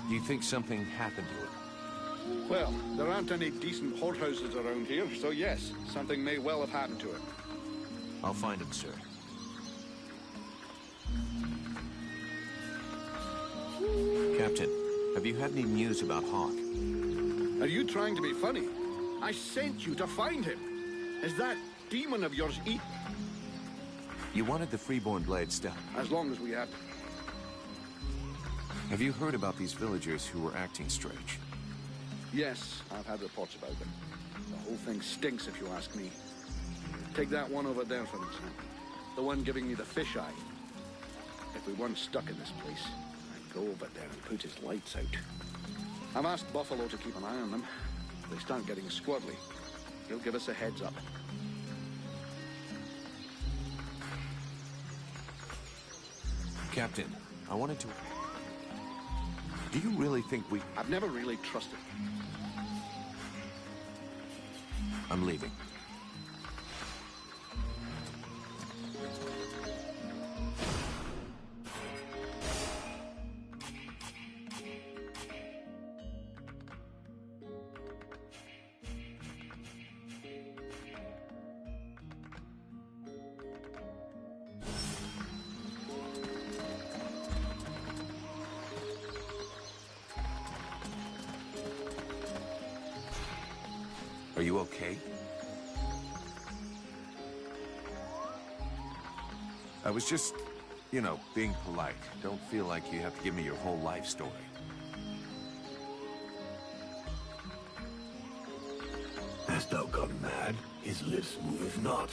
Do you think something happened to him? Well, there aren't any decent whorehouses around here, so yes, something may well have happened to him. I'll find him, sir. Captain, have you had any news about Hawk? Are you trying to be funny? I sent you to find him. Is that demon of yours eat? You wanted the Freeborn Blade still? As long as we have it. Have you heard about these villagers who were acting strange? Yes, I've had reports about them. The whole thing stinks, if you ask me. Take that one over there, for example. The one giving me the fisheye. If we weren't stuck in this place, I'd go over there and put his lights out. I've asked Buffalo to keep an eye on them. If they start getting squaddly, he'll give us a heads up. Captain, I wanted to... Do you really think we... I've never really trusted. I'm leaving. Are you okay? I was just, you know, being polite. Don't feel like you have to give me your whole life story. Hast thou gone mad? His lips moveth not.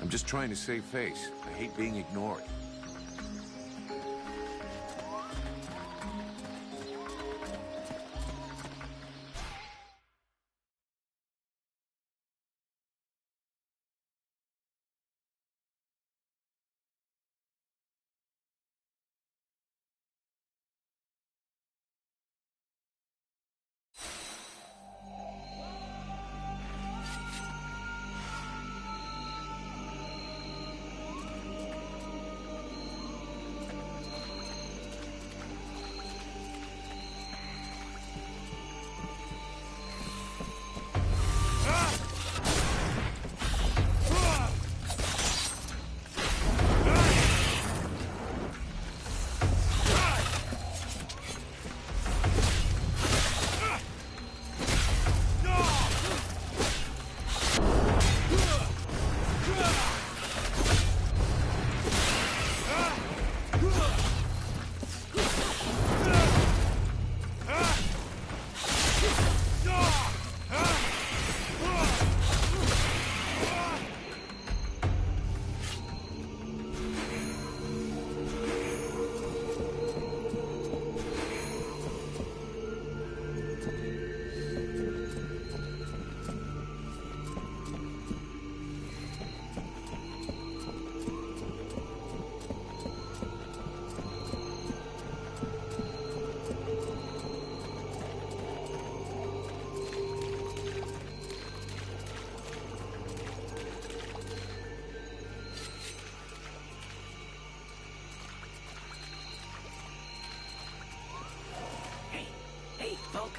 I'm just trying to save face. I hate being ignored.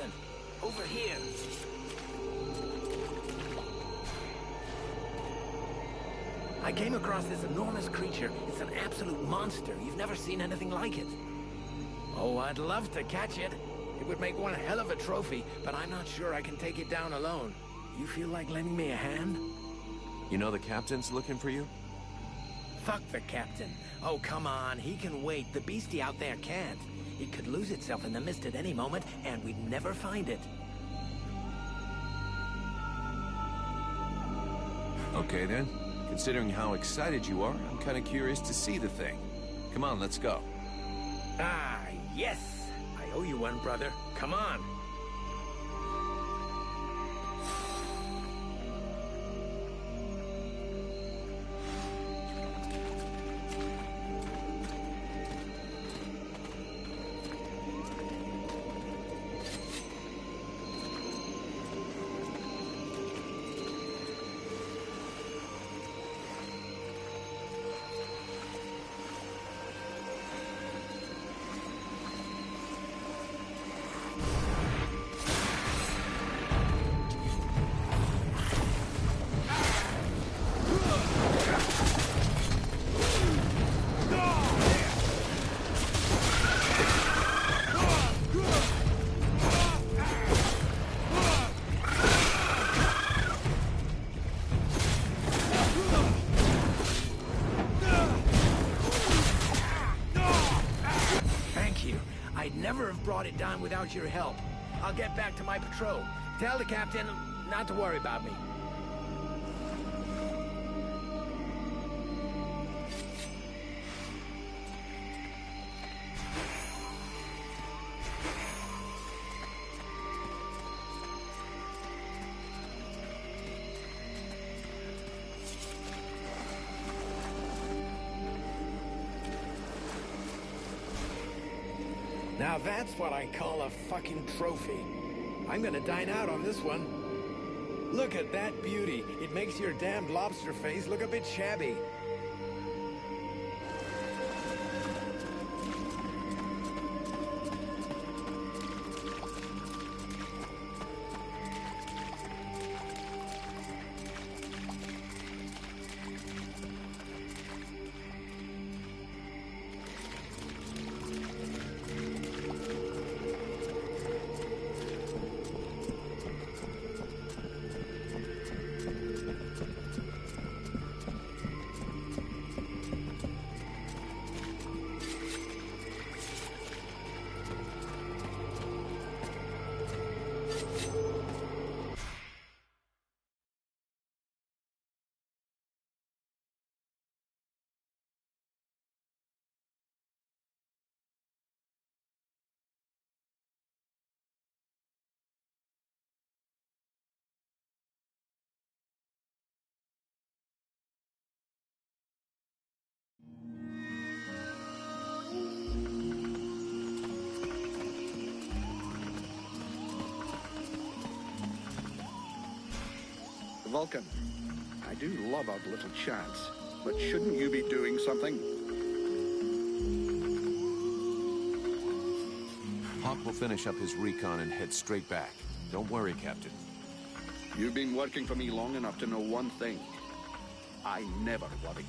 Vulcan. Over here. I came across this enormous creature. It's an absolute monster. You've never seen anything like it. Oh, I'd love to catch it. It would make one hell of a trophy, but I'm not sure I can take it down alone. You feel like lending me a hand? You know the captain's looking for you? Fuck the captain. Oh, come on. He can wait. The beastie out there can't. It could lose itself in the mist at any moment, and we'd never find it. Okay, then. Considering how excited you are, I'm kind of curious to see the thing. Come on, let's go. Ah, yes! I owe you one, brother. Come on. Brought it down without your help. I'll get back to my patrol. Tell the captain not to worry about me. Now that's what I call a fucking trophy. I'm gonna dine out on this one. Look at that beauty. It makes your damned lobster face look a bit shabby. Vulcan, I do love our little chats, but shouldn't you be doing something? Hawk will finish up his recon and head straight back. Don't worry, Captain. You've been working for me long enough to know one thing. I never worry.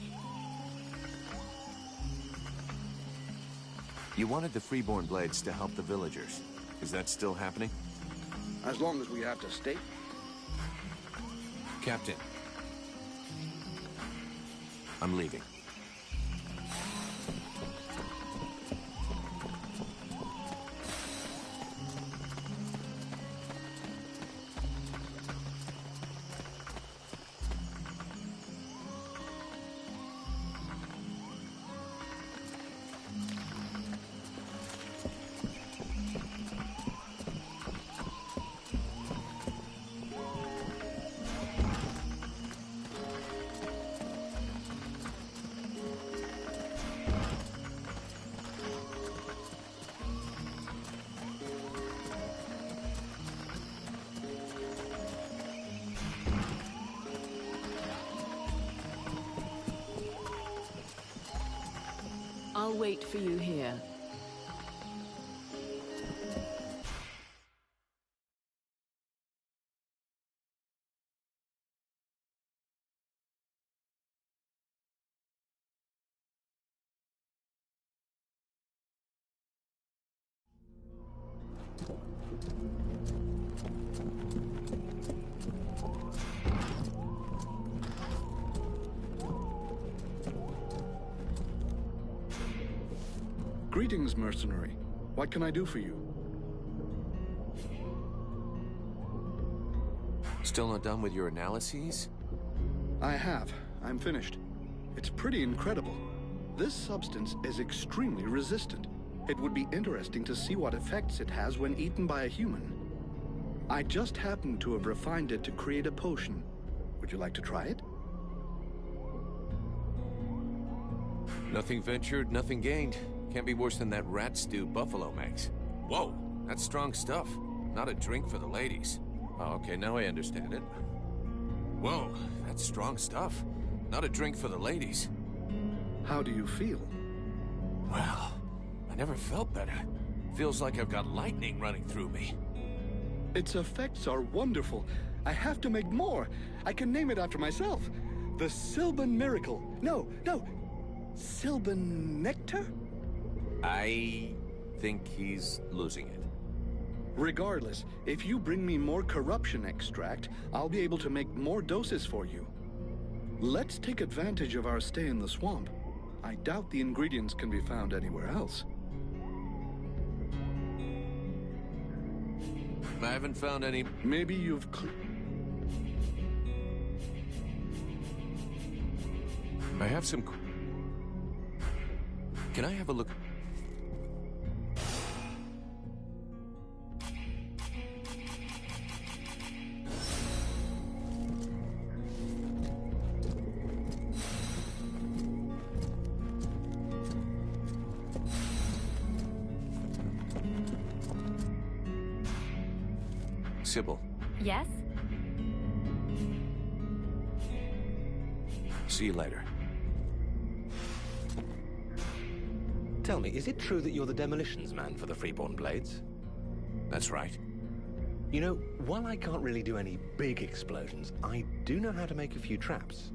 You wanted the Freeborn Blades to help the villagers. Is that still happening? As long as we have to stay. Captain, I'm leaving. I'll wait for you here. Greetings, mercenary. What can I do for you? Still not done with your analyses? I have. I'm finished. It's pretty incredible. This substance is extremely resistant. It would be interesting to see what effects it has when eaten by a human. I just happen to have refined it to create a potion. Would you like to try it? Nothing ventured, nothing gained. Can't be worse than that rat stew Buffalo makes. Whoa, that's strong stuff. Not a drink for the ladies. Oh, okay, now I understand it. Whoa, that's strong stuff. Not a drink for the ladies. How do you feel? Well, I never felt better. Feels like I've got lightning running through me. Its effects are wonderful. I have to make more. I can name it after myself. The Sylvan Miracle. No. Sylvan Nectar? I think he's losing it. Regardless, if you bring me more corruption extract, I'll be able to make more doses for you. Let's take advantage of our stay in the swamp. I doubt the ingredients can be found anywhere else. I haven't found any... Maybe you've... I have some... Can I have a look? Sybil. Yes? See you later. Tell me, is it true that you're the demolitions man for the Freeborn Blades? That's right. You know, while I can't really do any big explosions, I do know how to make a few traps.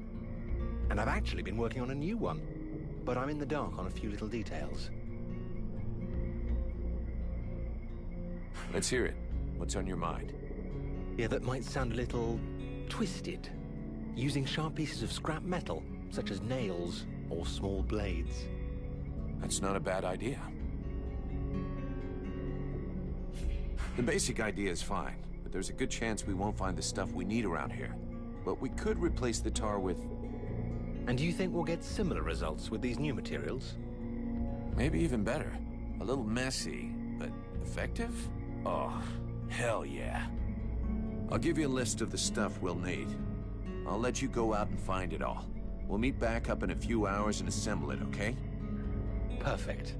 And I've actually been working on a new one. But I'm in the dark on a few little details. Let's hear it. What's on your mind? Yeah, that might sound a little twisted. Using sharp pieces of scrap metal, such as nails or small blades. That's not a bad idea. The basic idea is fine, but there's a good chance we won't find the stuff we need around here. But we could replace the tar with... And do you think we'll get similar results with these new materials? Maybe even better. A little messy, but effective? Oh, hell yeah. I'll give you a list of the stuff we'll need. I'll let you go out and find it all. We'll meet back up in a few hours and assemble it, okay? Perfect.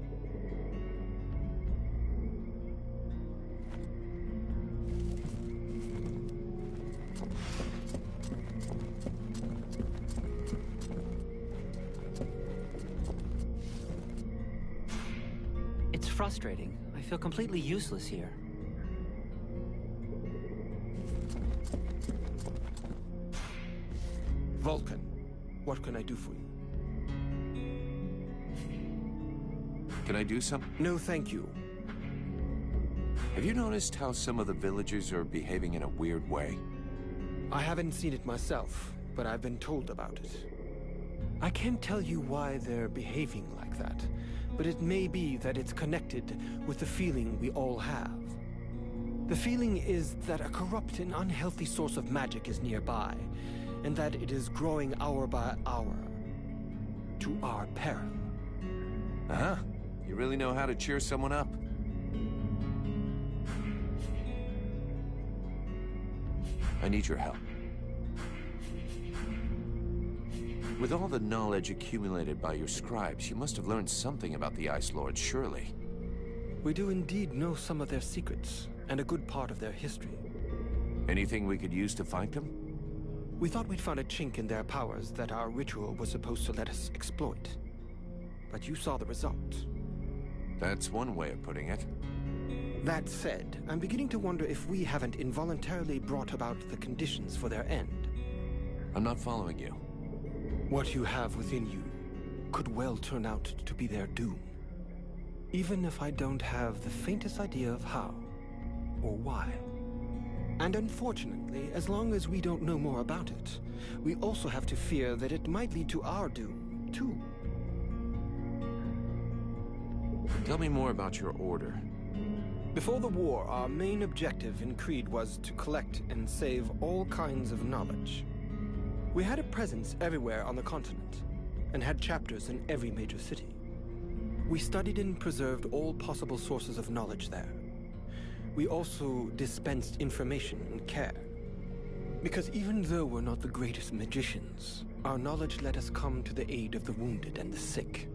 It's frustrating. I feel completely useless here. Vulcan, what can I do for you? Can I do something? No, thank you. Have you noticed how some of the villagers are behaving in a weird way? I haven't seen it myself, but I've been told about it. I can't tell you why they're behaving like that, but it may be that it's connected with the feeling we all have. The feeling is that a corrupt and unhealthy source of magic is nearby, and that it is growing hour by hour, to our peril. Uh-huh. You really know how to cheer someone up. I need your help. With all the knowledge accumulated by your scribes, you must have learned something about the Ice Lords, surely. We do indeed know some of their secrets, and a good part of their history. Anything we could use to fight them? We thought we'd found a chink in their powers that our ritual was supposed to let us exploit. But you saw the result. That's one way of putting it. That said, I'm beginning to wonder if we haven't involuntarily brought about the conditions for their end. I'm not following you. What you have within you could well turn out to be their doom. Even if I don't have the faintest idea of how or why. And unfortunately, as long as we don't know more about it, we also have to fear that it might lead to our doom, too. Tell me more about your order. Before the war, our main objective in Creed was to collect and save all kinds of knowledge. We had a presence everywhere on the continent, and had chapters in every major city. We studied and preserved all possible sources of knowledge there. We also dispensed information and care. Because even though we're not the greatest magicians, our knowledge let us come to the aid of the wounded and the sick.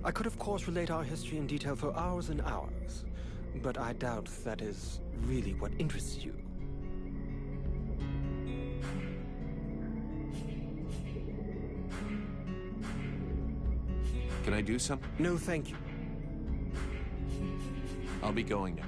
I could of course relate our history in detail for hours and hours, but I doubt that is really what interests you. Can I do something? No, thank you. I'll be going now.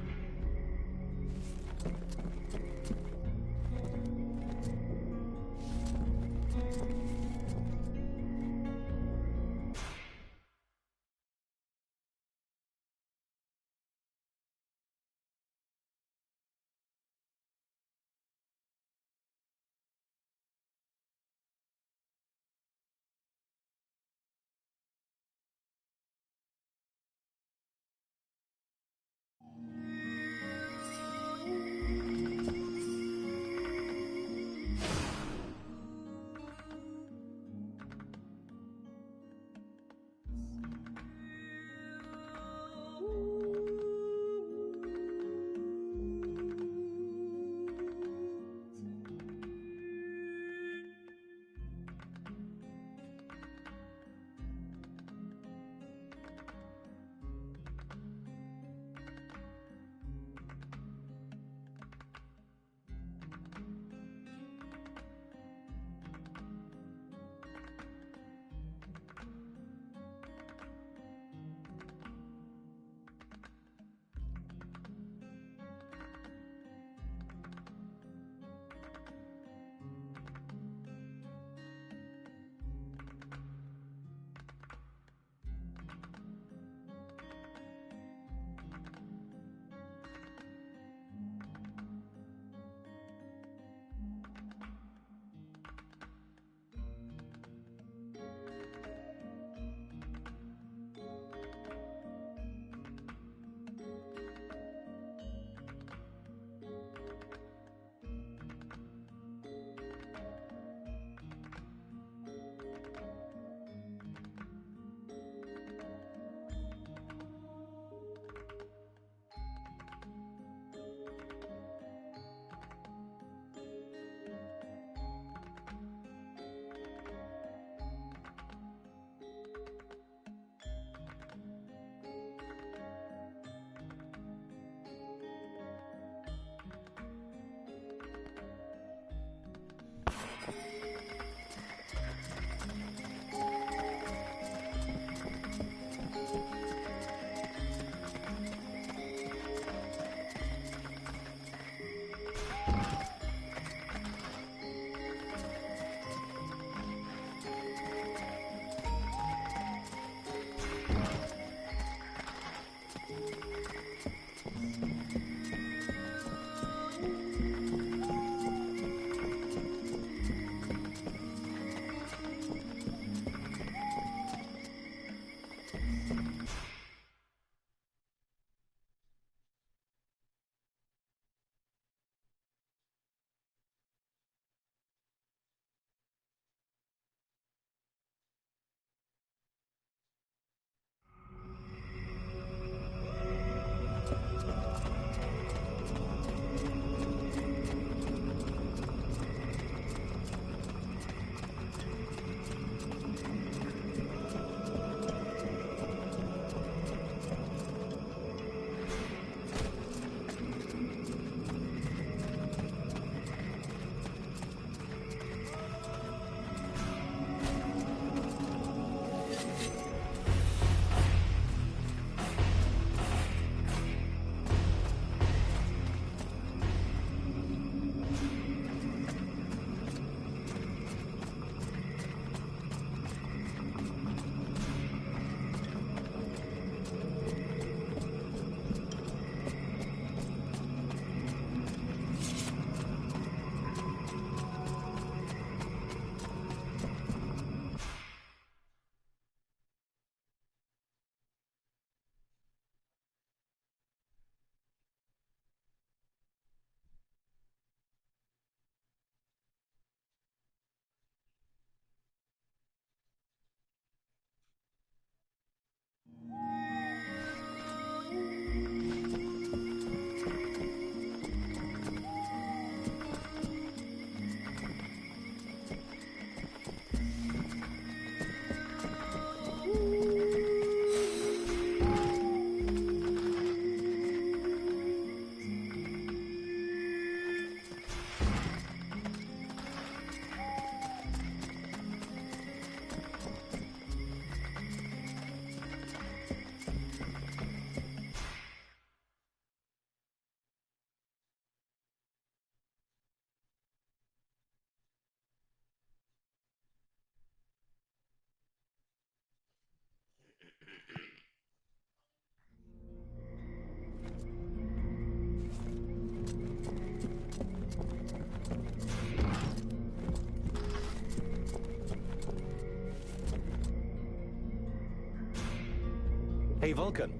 Hey, Vulcan.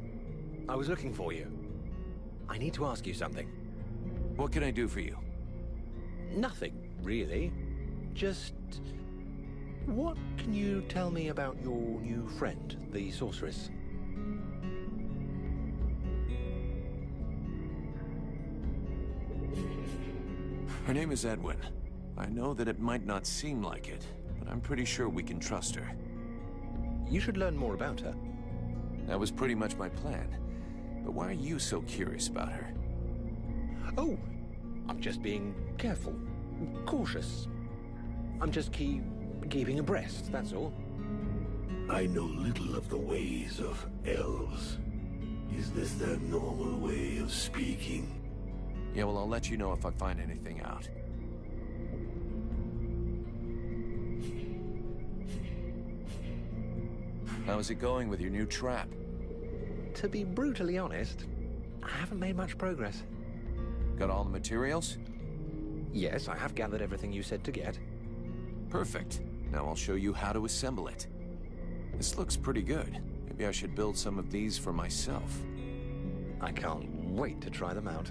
I was looking for you. I need to ask you something. What can I do for you? Nothing, really. Just... what can you tell me about your new friend, the sorceress? Her name is Edwin. I know that it might not seem like it, but I'm pretty sure we can trust her. You should learn more about her. That was pretty much my plan. But why are you so curious about her? Oh, I'm just being careful, cautious. I'm just keeping abreast, that's all. I know little of the ways of elves. Is this their normal way of speaking? Yeah, well, I'll let you know if I find anything out. How's it going with your new trap? To be brutally honest, I haven't made much progress. Got all the materials? Yes, I have gathered everything you said to get. Perfect. Now I'll show you how to assemble it. This looks pretty good. Maybe I should build some of these for myself. I can't wait to try them out.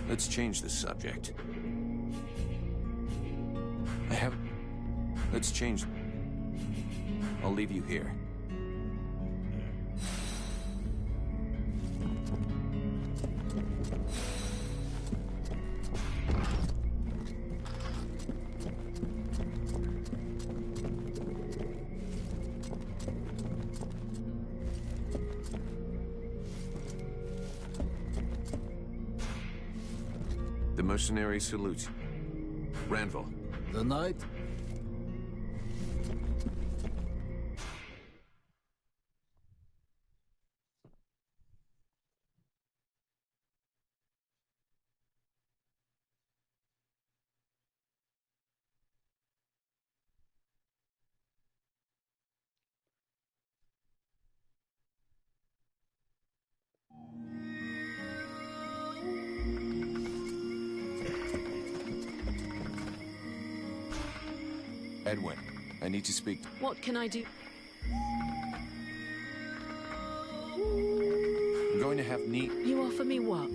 Let's change the subject. Let's change... I'll leave you here. The mercenary salutes you. Ranville. The knight? Edwin, I need to speak. What can I do? I'm going to have neat... You offer me what?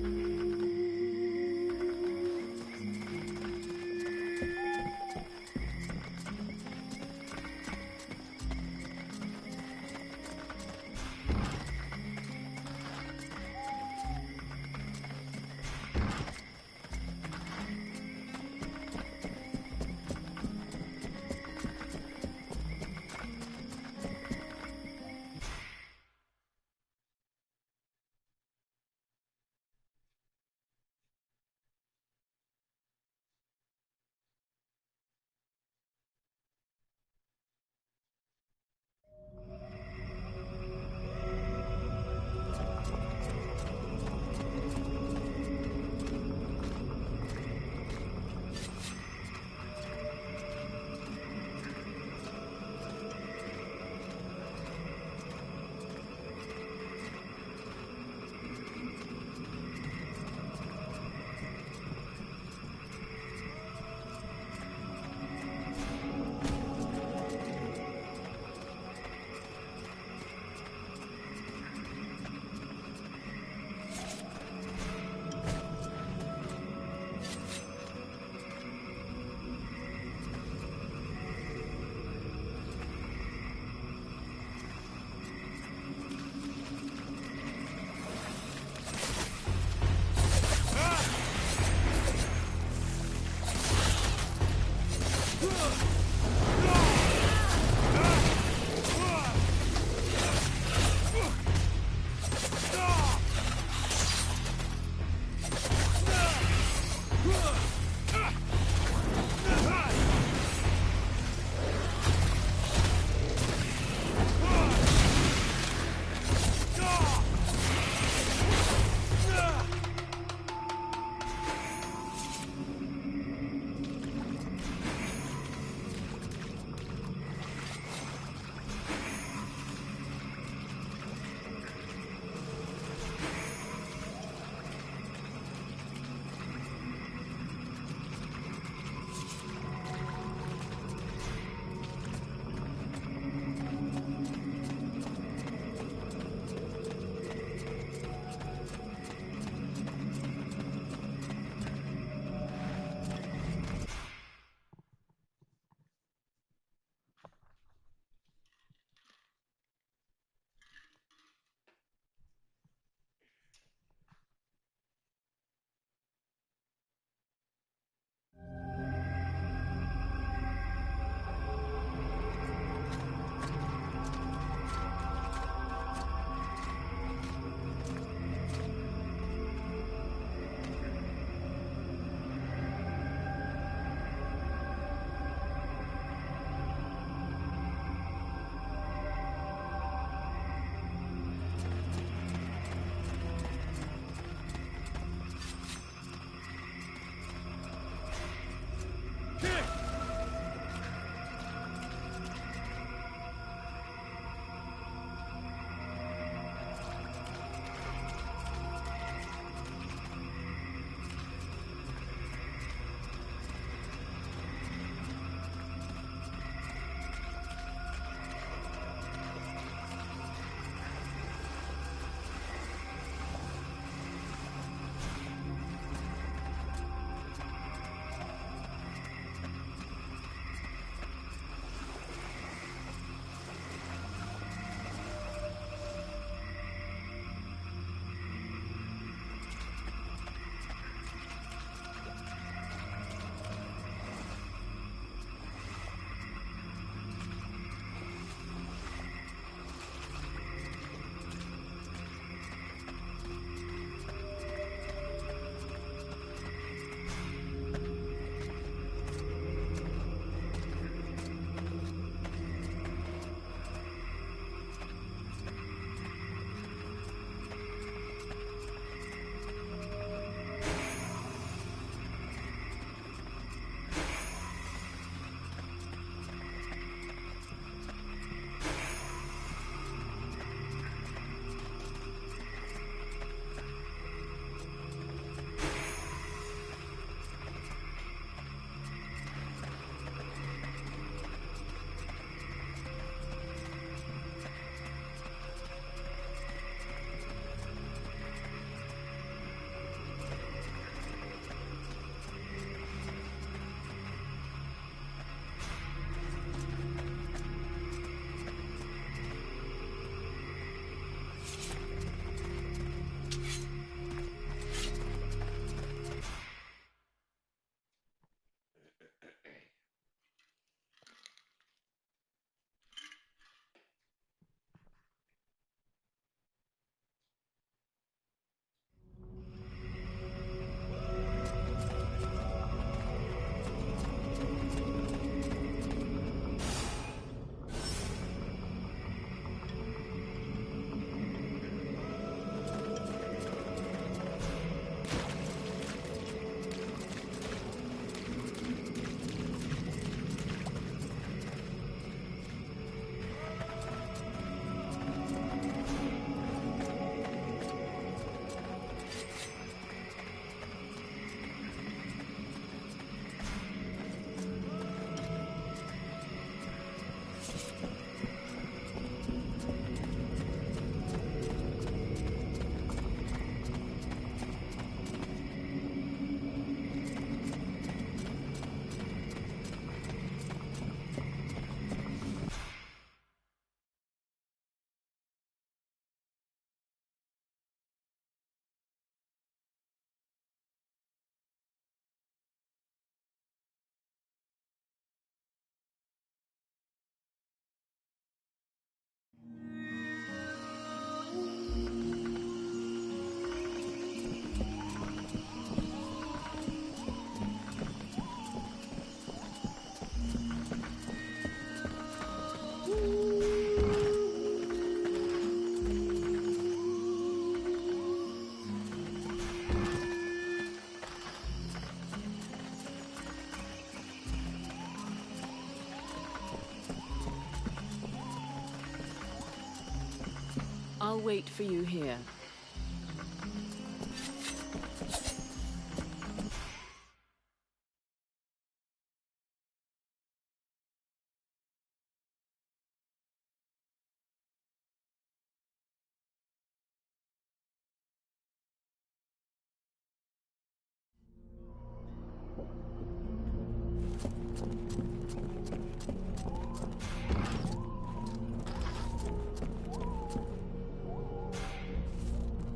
I'll wait for you here.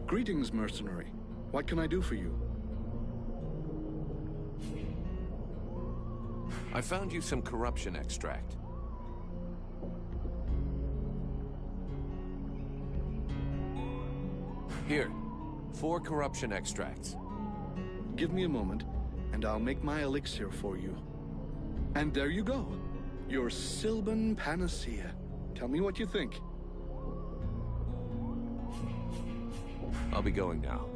Greetings, mercenary. What can I do for you? I found you some corruption extract. Here, 4 corruption extracts. Give me a moment, and I'll make my elixir for you. And there you go. Your Sylvan Panacea. Tell me what you think. I'll be going now.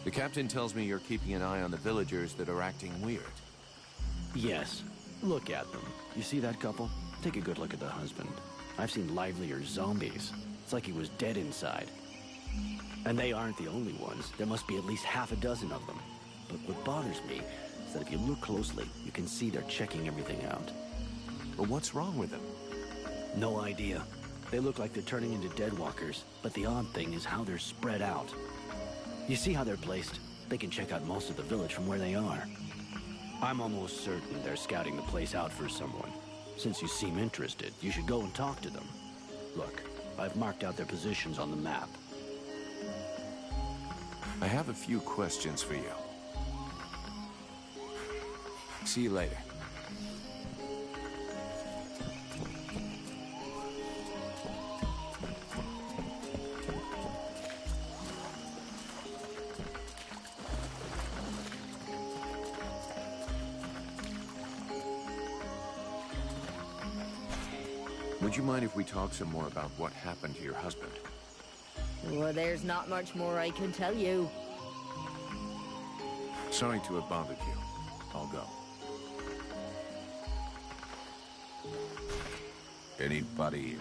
The captain tells me you're keeping an eye on the villagers that are acting weird. Yes. Look at them. You see that couple? Take a good look at the husband. I've seen livelier zombies. It's like he was dead inside. And they aren't the only ones. There must be at least half a dozen of them. But what bothers me is that if you look closely, you can see they're checking everything out. But what's wrong with them? No idea. They look like they're turning into deadwalkers, but the odd thing is how they're spread out. You see how they're placed? They can check out most of the village from where they are. I'm almost certain they're scouting the place out for someone. Since you seem interested, you should go and talk to them. Look, I've marked out their positions on the map. I have a few questions for you. See you later. Would you mind if we talk some more about what happened to your husband? Well, there's not much more I can tell you. Sorry to have bothered you. I'll go. Anybody...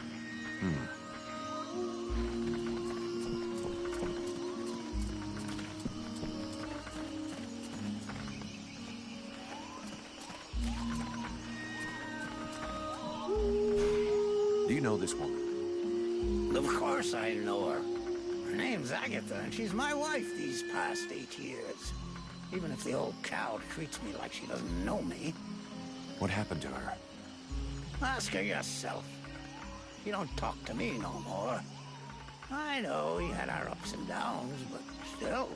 Do you know this woman? Of course I know her. Her name's Agatha, and she's my wife these past 8 years. Even if the old cow treats me like she doesn't know me. What happened to her? Ask her yourself. She don't talk to me no more. I know we had our ups and downs, but still.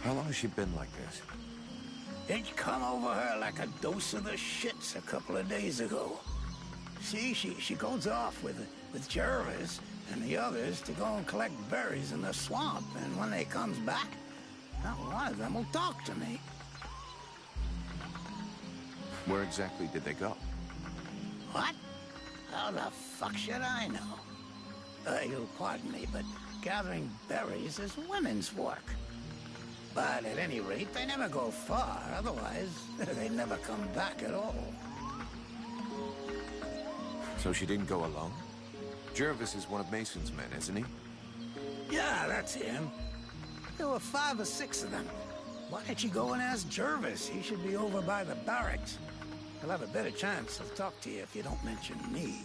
How long has she been like this? It come over her like a dose of the shits a couple of days ago. See, she goes off with Jervis and the others to go and collect berries in the swamp, and when they comes back, not one of them will talk to me. Where exactly did they go? What? How the fuck should I know? You'll pardon me, but gathering berries is women's work. But at any rate, they never go far. Otherwise, they'd never come back at all. So she didn't go alone? Jervis is one of Mason's men, isn't he? Yeah, that's him. There were 5 or 6 of them. Why don't you go and ask Jervis? He should be over by the barracks. He'll have a better chance to talk to you if you don't mention me.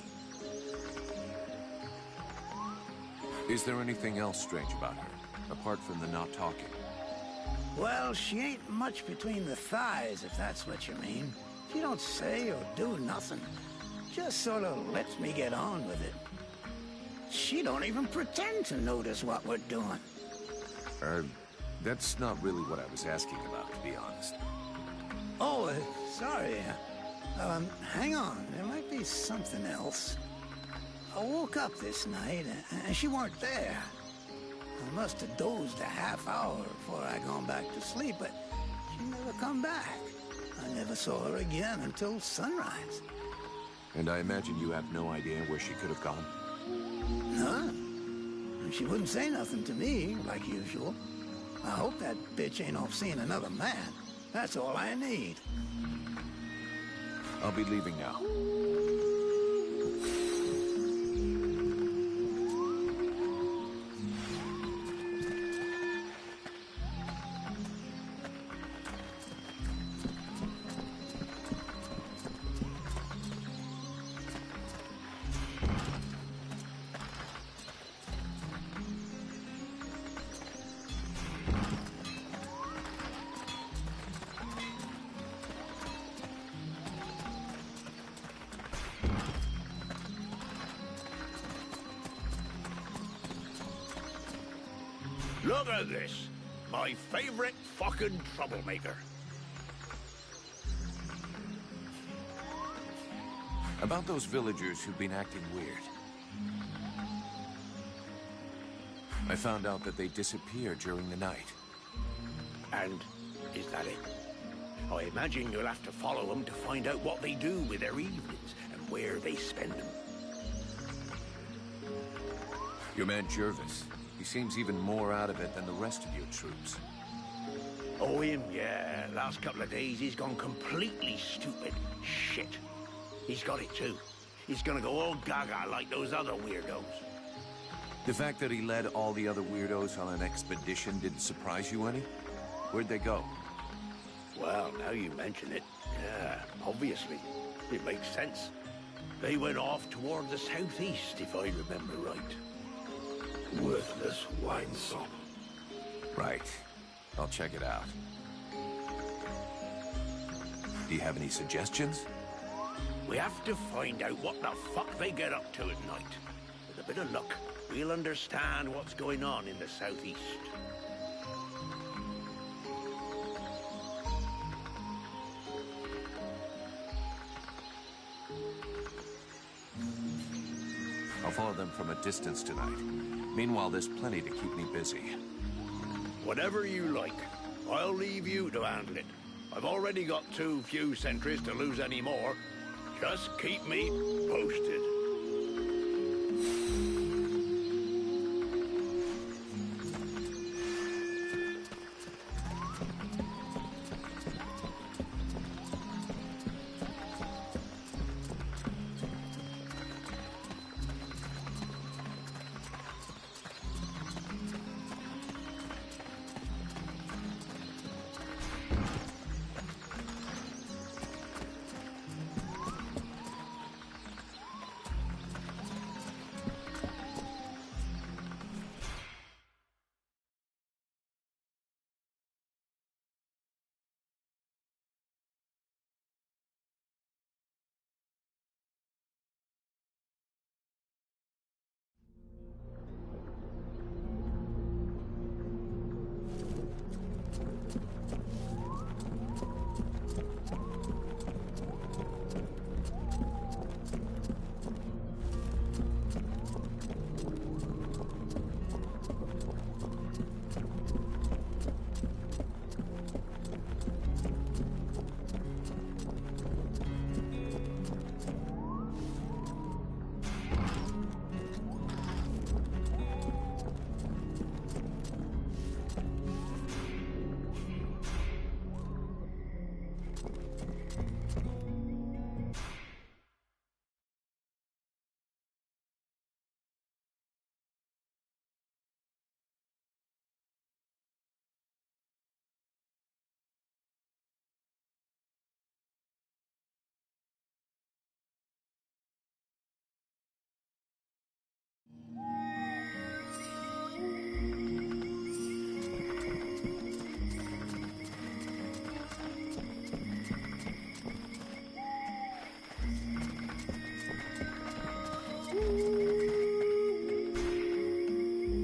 Is there anything else strange about her, apart from the not talking? Well, she ain't much between the thighs, if that's what you mean. She don't say or do nothing. Just sort of lets me get on with it. She don't even pretend to notice what we're doing. That's not really what I was asking about, to be honest. Oh, sorry. Hang on. There might be something else. I woke up this night, and she weren't there. I must have dozed a half hour before I gone back to sleep, but she never come back. I never saw her again until sunrise. And I imagine you have no idea where she could have gone? None. She wouldn't say nothing to me, like usual. I hope that bitch ain't off seeing another man. That's all I need. I'll be leaving now. Look at this. My favorite fucking troublemaker. About those villagers who've been acting weird. I found out that they disappeared during the night. And is that it? I imagine you'll have to follow them to find out what they do with their evenings and where they spend them. Your man Jervis. He seems even more out of it than the rest of your troops. Oh, him, yeah. Last couple of days, he's gone completely stupid. Shit. He's got it, too. He's gonna go all gaga like those other weirdos. The fact that he led all the other weirdos on an expedition didn't surprise you any? Where'd they go? Well, now you mention it, yeah, obviously. It makes sense. They went off toward the southeast, if I remember right. Worthless wine sop. Right. I'll check it out. Do you have any suggestions? We have to find out what the fuck they get up to at night. With a bit of luck, we'll understand what's going on in the southeast. I'll follow them from a distance tonight. Meanwhile, there's plenty to keep me busy. Whatever you like. I'll leave you to handle it. I've already got too few sentries to lose any more. Just keep me posted.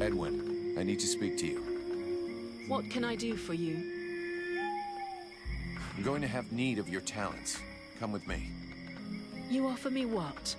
Edwin, I need to speak to you. What can I do for you? I'm going to have need of your talents. Come with me. You offer me what?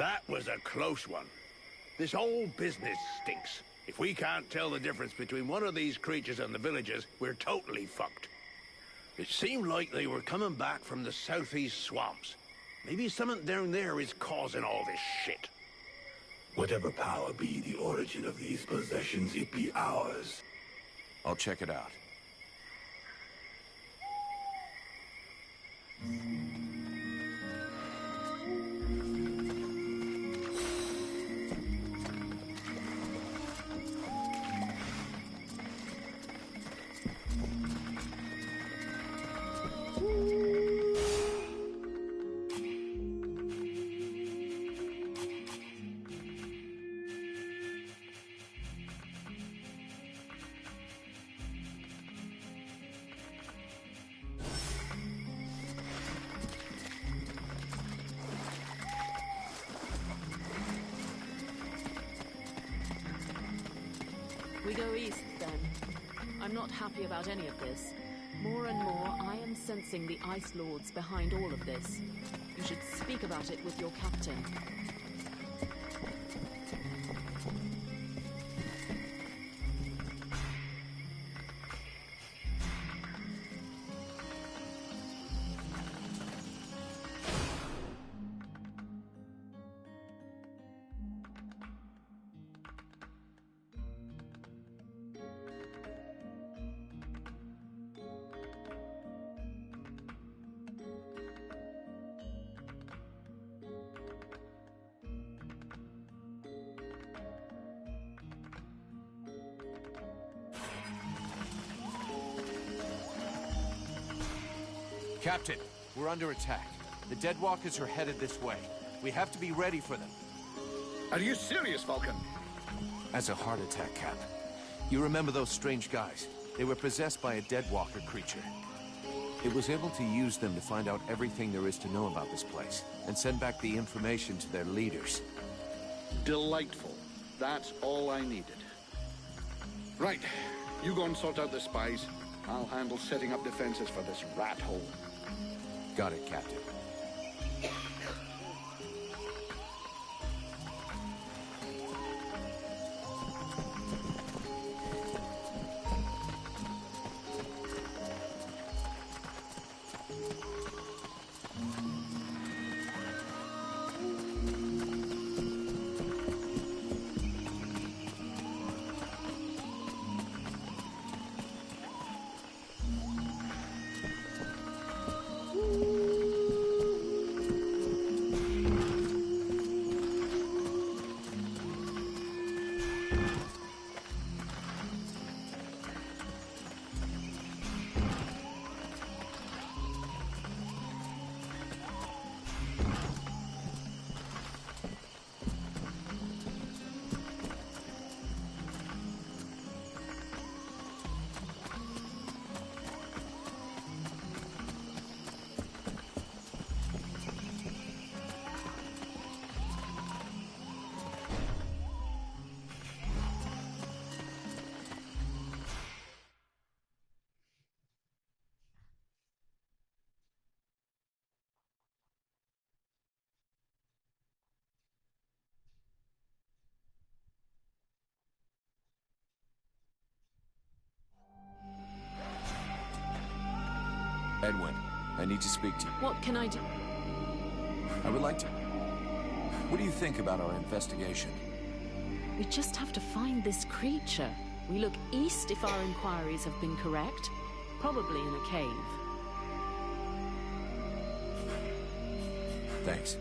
That was a close one. This whole business stinks. If we can't tell the difference between one of these creatures and the villagers, we're totally fucked. It seemed like they were coming back from the southeast swamps. Maybe something down there is causing all this shit. Whatever power be the origin of these possessions, it be ours. I'll check it out. We go east, then. I'm not happy about any of this. More and more, I am sensing the Ice Lords behind all of this. You should speak about it with your captain. Captain, we're under attack. The Deadwalkers are headed this way. We have to be ready for them. Are you serious, Vulcan? As a heart attack, Cap. You remember those strange guys? They were possessed by a Deadwalker creature. It was able to use them to find out everything there is to know about this place, and send back the information to their leaders. Delightful. That's all I needed. Right. You go and sort out the spies. I'll handle setting up defenses for this rat hole. Got it, Captain. Edwin, I need to speak to you. What can I do? I would like to... What do you think about our investigation? We just have to find this creature. We look east if our inquiries have been correct. Probably in a cave. Thanks.